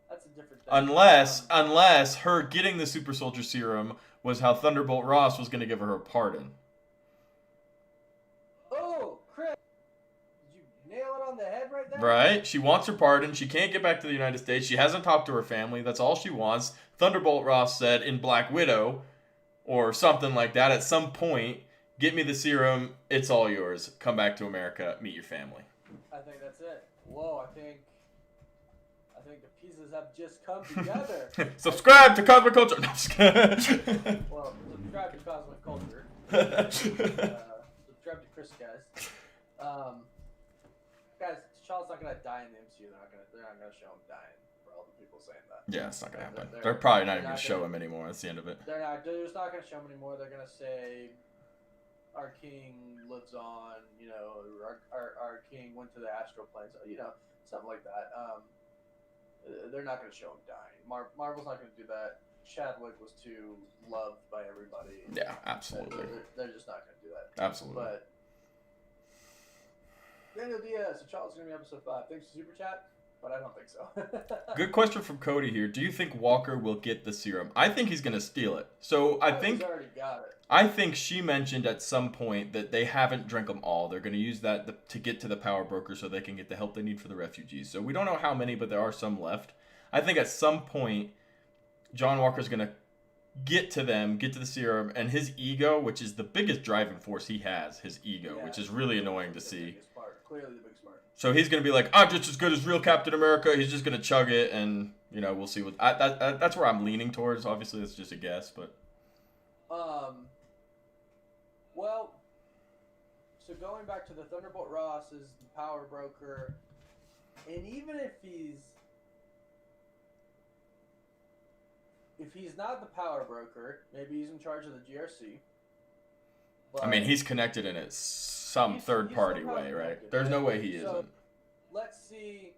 That's a different thing. Unless her getting the super soldier serum was how Thunderbolt Ross was going to give her a pardon. Oh, Chris, did you nail it on the head right there? Right? She wants her pardon. She can't get back to the United States. She hasn't talked to her family. That's all she wants. Thunderbolt Ross said in Black Widow, or something like that, at some point, get me the serum. It's all yours. Come back to America. Meet your family. I think that's it. Whoa, I think the pieces have just come together. Subscribe to Cosmic Culture. No, I'm just kidding. Well, subscribe to Cosmic Culture. Subscribe to Chris, guys. Guys, T'Challa's not gonna die in the MCU. They're not gonna show him dying. For all the people saying that. Yeah, it's not gonna happen. They're- They're probably not they're even gonna not show gonna- him anymore. That's the end of it. They're just not gonna show him anymore. They're gonna say, our king lives on. Our king went to the astral planes. Something like that. They're not gonna show him dying. Marvel's not gonna do that. Chadwick was too loved by everybody. Yeah, absolutely. They're just not gonna do that. Absolutely. But Daniel Diaz, T'Challa's gonna be episode 5. Thanks for super chat, but I don't think so. Good question from Cody here. Do you think Walker will get the serum? I think he's gonna steal it. So He's already got it. I think she mentioned at some point that they haven't drank them all. They're going to use that to get to the power broker so they can get the help they need for the refugees. So we don't know how many, but there are some left. I think at some point, John Walker's going to get to them, get to the serum, and his ego, which is the biggest driving force he has, his ego, Yeah, which is really annoying to the see. biggest part. Clearly the biggest part. So he's gonna be like, I'm just as good as real Captain America. He's just gonna chug it, and we'll see what. That's where I'm leaning towards. Obviously, it's just a guess, but. Well, so going back to the Thunderbolt Ross is the power broker, and even if he's not the power broker, maybe he's in charge of the GRC. I mean, he's connected in it some third-party way, right? There's no way he isn't. Let's say,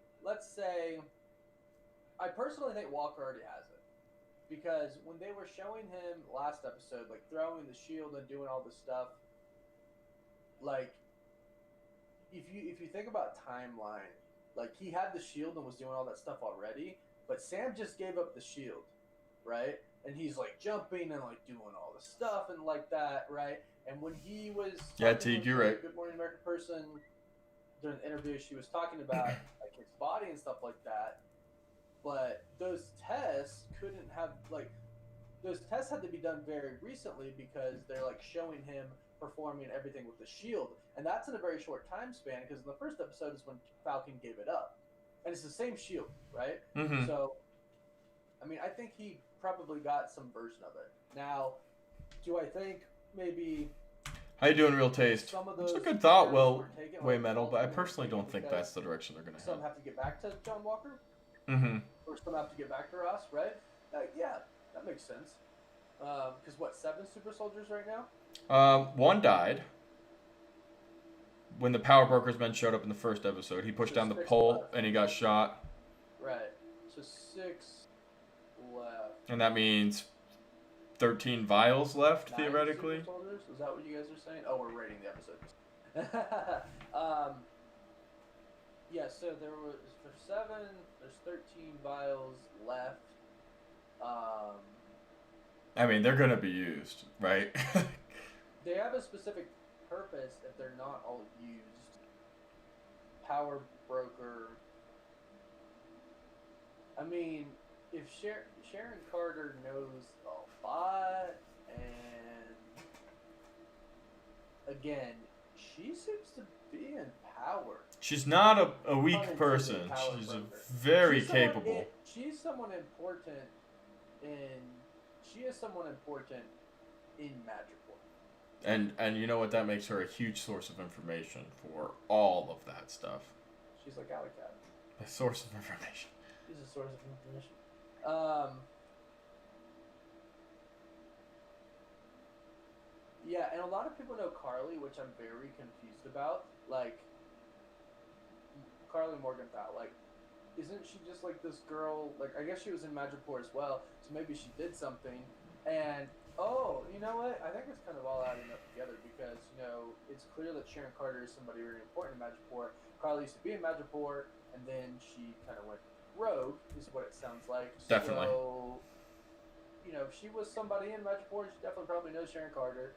I personally think Walker already has it. Because when they were showing him last episode, like throwing the shield and doing all this stuff, like, if you think about timeline, like he had the shield and was doing all that stuff already, but Sam just gave up the shield, right? And he's like jumping and like doing all the stuff and like that, right? And when he was Teague, you're right. Good Morning American person during the interview, she was talking about like his body and stuff like that. But those tests couldn't have those tests had to be done very recently because they're like showing him performing everything with the shield, and that's in a very short time span. Because in the first episode is when Falcon gave it up, and it's the same shield, right? Mm-hmm. So, I mean, I think he probably got some version of it. Now, do I think maybe? How you doing, Real Taste? It's a good thought. Well, way metal, but I personally don't think that's the direction they're gonna have. Some have to get back to John Walker. Mm-hmm. Or some have to get back to Ross, right? Yeah, that makes sense. Because what, 7 super soldiers right now? One died. When the power broker's men showed up in the first episode, he pushed down the pole and he got shot. Right. So 6 left. And that means 13 vials left, 9 theoretically. Super soldiers? Is that what you guys are saying? Oh, we're rating the episode. Yeah, so there's 7, there's 13 vials left. I mean, they're gonna be used, right? They have a specific purpose if they're not all used. Power broker. I mean, if Sharon Carter knows a lot, and again, she seems to be in power. She's not a weak person. She's very capable. She's someone important she is someone important in Madripoor. And you know what? That makes her a huge source of information for all of that stuff. She's like Alley Cat. A source of information. She's a source of information. Yeah, and a lot of people know Carly, which I'm very confused about. Like, Carly Morgenthau, like, isn't she just like this girl? Like, I guess she was in Madripoor as well, so maybe she did something. And you know what? I think it's kind of all adding up together because it's clear that Sharon Carter is somebody very important in Madripoor. Carly used to be in Madripoor, and then she kind of went rogue, is what it sounds like. Definitely. So, if she was somebody in Madripoor, she definitely probably knows Sharon Carter.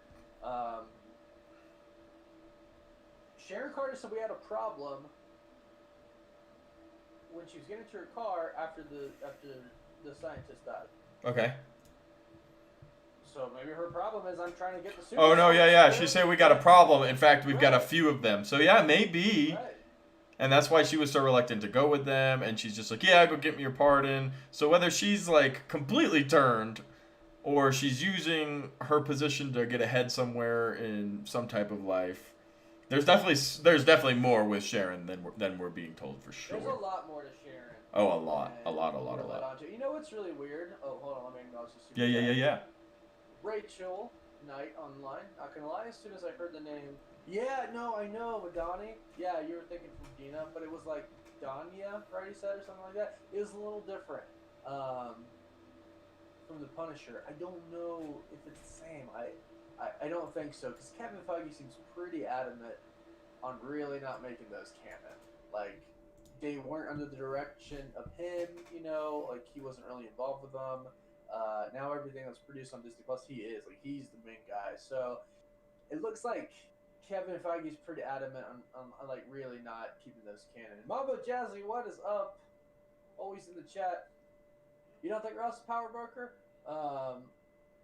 Sharon Carter said we had a problem when she was getting to her car after the scientist died. Okay. So maybe her problem is I'm trying to get the super. Oh no, yeah. She said we got a problem. In fact, we've got a few of them. So yeah, maybe. Right. And that's why she was so reluctant to go with them. And she's just like, yeah, go get me your pardon. So whether she's like completely turned, or she's using her position to get ahead somewhere in some type of life, there's definitely more with Sharon than we're being told for sure. There's a lot more to Sharon. Oh, a lot. You know what's really weird? Oh, hold on, let me acknowledge this. Yeah. Rachel Knight online. Not gonna lie, as soon as I heard the name, yeah, no, I know Madani. Yeah, you were thinking from Dina, but it was like Danya, right? He said or something like that. It was a little different. From the Punisher, I don't know if it's the same. I don't think so, because Kevin Feige seems pretty adamant on really not making those canon. Like, they weren't under the direction of him, like he wasn't really involved with them. Now everything that's produced on Disney Plus, he is. Like, he's the main guy. So it looks like Kevin Feige's pretty adamant on like really not keeping those canon. Mambo Jazzy, what is up? Always in the chat. You don't think Ross is power broker?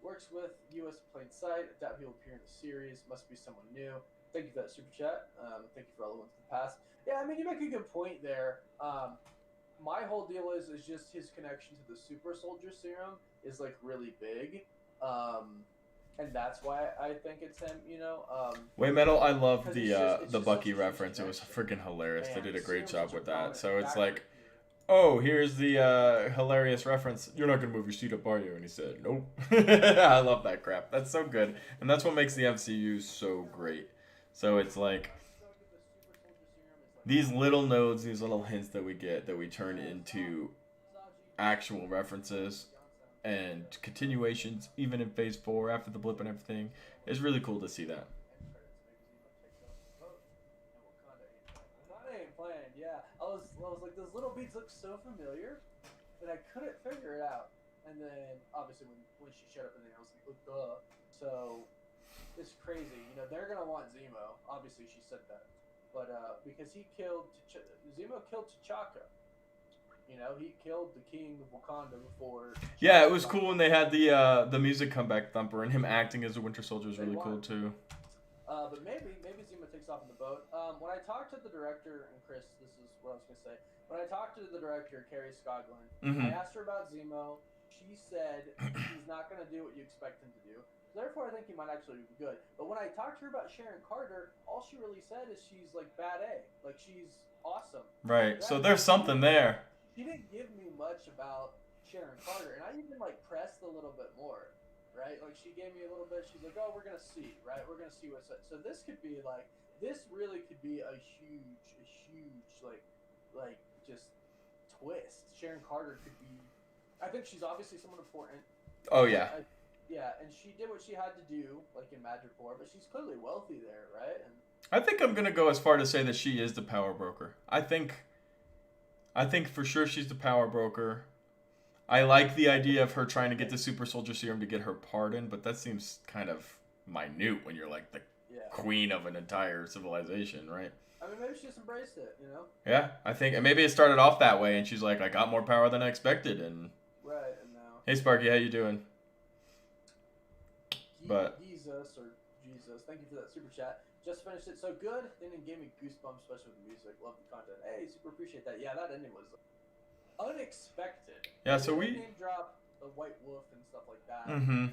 Works with U.S. Plain Sight. I doubt he'll appear in the series. Must be someone new. Thank you for that super chat. Thank you for all the ones in the past. Yeah, I mean, you make a good point there. My whole deal is just his connection to the super soldier serum is like really big. And that's why I think it's him, you know. Wait, Metal, I love 'cause the it's just Bucky such a huge reference. It was connection. freaking hilarious. They And did a great serum's job such a with that. prominent So it's factor like, here. oh, here's the hilarious reference. You're not gonna move your seat up, are you? And he said, nope. I love that crap. That's so good, and that's what makes the MCU so great. So it's like these little nodes, these little hints that we get that we turn into actual references and continuations, even in Phase 4 after the blip and everything, is really cool to see that. Ain't playing, yeah. I was like, those little beats look so familiar, and I couldn't figure it out. And then obviously when she showed up in there, I was like, oh, duh. So it's crazy. You know, they're gonna want Zemo. Obviously, she said that, but because Zemo killed T'Chaka. You know, he killed the king of Wakanda before. Yeah, it was cool when they had the music comeback thumper, and him acting as a Winter Soldier is really cool too. But maybe Zemo takes off in the boat. When I talked to the director, and Chris, this is what I was gonna say. When I talked to the director, Carrie Scoglin, I asked her about Zemo. She said he's not gonna do what you expect him to do. Therefore, I think he might actually be good. But when I talked to her about Sharon Carter, all she really said is she's like bad A, like she's awesome. Right. So there's something there. She didn't give me much about Sharon Carter, and I even like pressed a little bit more. Right, like she gave me a little bit. She's like, "Oh, we're gonna see, right? We're gonna see what's up." So this could be like, this really could be a huge, like just twist. Sharon Carter could be. I think she's obviously someone important. Oh yeah. Yeah, and she did what she had to do, like in Madripoor, but she's clearly wealthy there, right? And I think I'm gonna go as far to say that she is the power broker. I think for sure she's the power broker. I like the idea of her trying to get the super soldier serum to get her pardon, but that seems kind of minute when you're like the queen of an entire civilization, right? I mean, maybe she just embraced it, you know? Yeah, I think, and maybe it started off that way, and she's like, I got more power than I expected, and... Right, and now... Hey, Sparky, how you doing? Jesus, thank you for that super chat. Just finished it so good, then it gave me goosebumps, especially with the music. Love the content. Hey, super appreciate that. Yeah, that ending was unexpected. Yeah, so we name drop the White Wolf and stuff like that.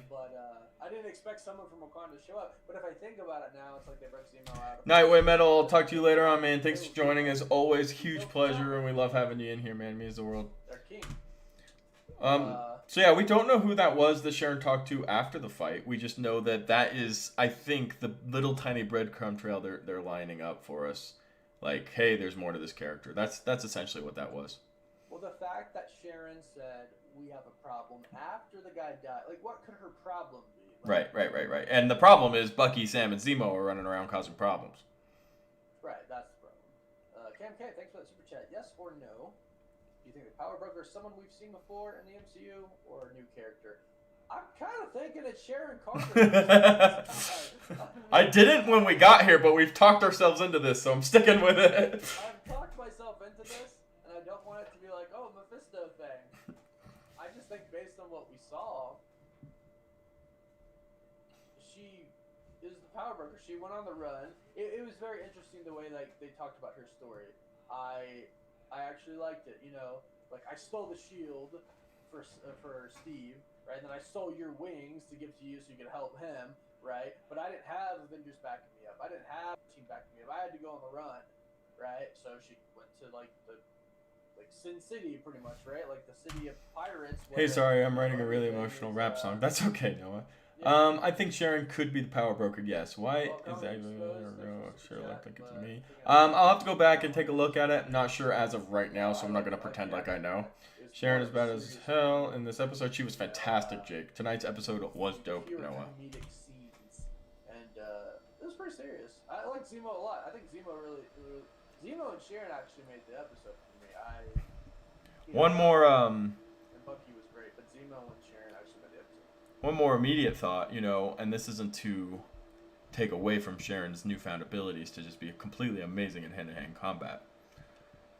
But I didn't expect someone from Wakanda to show up. But if I think about it now, it's like they broke Zemo out. Nightway Metal, I'll talk to you later on, man. Thanks for joining. As always, huge pleasure, and we love having you in here, man. Means the world. They're king. So yeah, we don't know who that was that Sharon talked to after the fight. We just know that is, I think, the little tiny breadcrumb trail they're lining up for us. Like, hey, there's more to this character. That's essentially what that was. Well, the fact that Sharon said, we have a problem after the guy died, like, what could her problem be? Like, Right. And the problem is Bucky, Sam, and Zemo are running around causing problems. Right, that's the problem. Cam K, thanks for that super chat. Yes or no? Do you think the Power Broker is someone we've seen before in the MCU or a new character? I'm kind of thinking it's Sharon Carter. I didn't when we got here, but we've talked ourselves into this, so I'm sticking with it. I've talked myself into this, and I don't want it to be like, oh, Mephisto thing. I just think based on what we saw, she is the Power Broker. She went on the run. It was very interesting the way like they talked about her story. I actually liked it. You know, like I stole the shield for Steve, right? And then I stole your wings to give to you so you could help him, right? But I didn't have Avengers backing me up. I didn't have a team backing me up. I had to go on the run, right? So she went to like Sin City, pretty much, right? Like the city of pirates. Hey, sorry, I'm writing a really emotional rap song. That's okay, Noah. Yeah. I think Sharon could be the Power Broker. Yes. Why is that? Sure, I think it's me. I'll have to go back and take a look at it. I'm not sure as of right now, so I'm not gonna pretend like I know. Sharon is bad as hell in this episode. She was fantastic, Jake. Tonight's episode was dope, Noah. And it was pretty serious. I like Zemo a lot. I think Zemo and Sharon actually made the episode for me. One more And Bucky was great, but Zemo and Sharon actually made the episode. One more immediate thought, and this isn't to take away from Sharon's newfound abilities to just be completely amazing in hand-to-hand combat.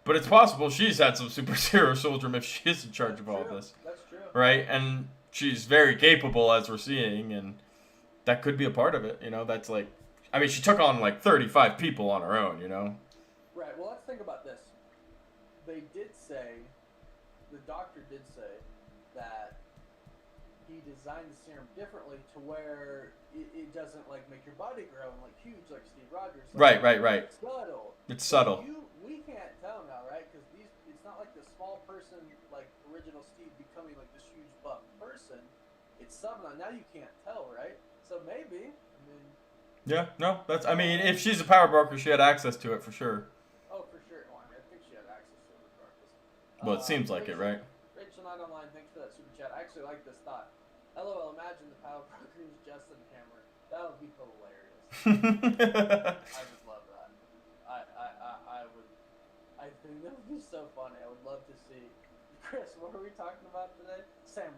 But it's possible she's had some super hero soldier if she is in charge of all this. That's true. Right? And she's very capable, as we're seeing, and that could be a part of it. You know, that's like, I mean, she took on like 35 people on her own. You know. Right. Well, let's think about this. They did say, the doctor did say that he designed the serum differently to where it doesn't like make your body grow and like huge like Steve Rogers. Like, Right. It's subtle. It's subtle. We can't tell now, right? Because it's not like the small person like original Steve becoming like this huge buff person. It's subtle now. Now you can't tell, right? So maybe. I mean. Yeah. No. That's. I mean, if she's a power broker, she had access to it for sure. Oh, for sure. Well, I think she had access to it regardless. Well, it seems like it, right? Rachel Knight Online, thanks for that super chat. I actually like this thought. LOL, imagine the power broker is Justin Hammer. That would be hilarious. I would love that. I would. I think that would be so funny. I would love to see. Chris, what are we talking about today?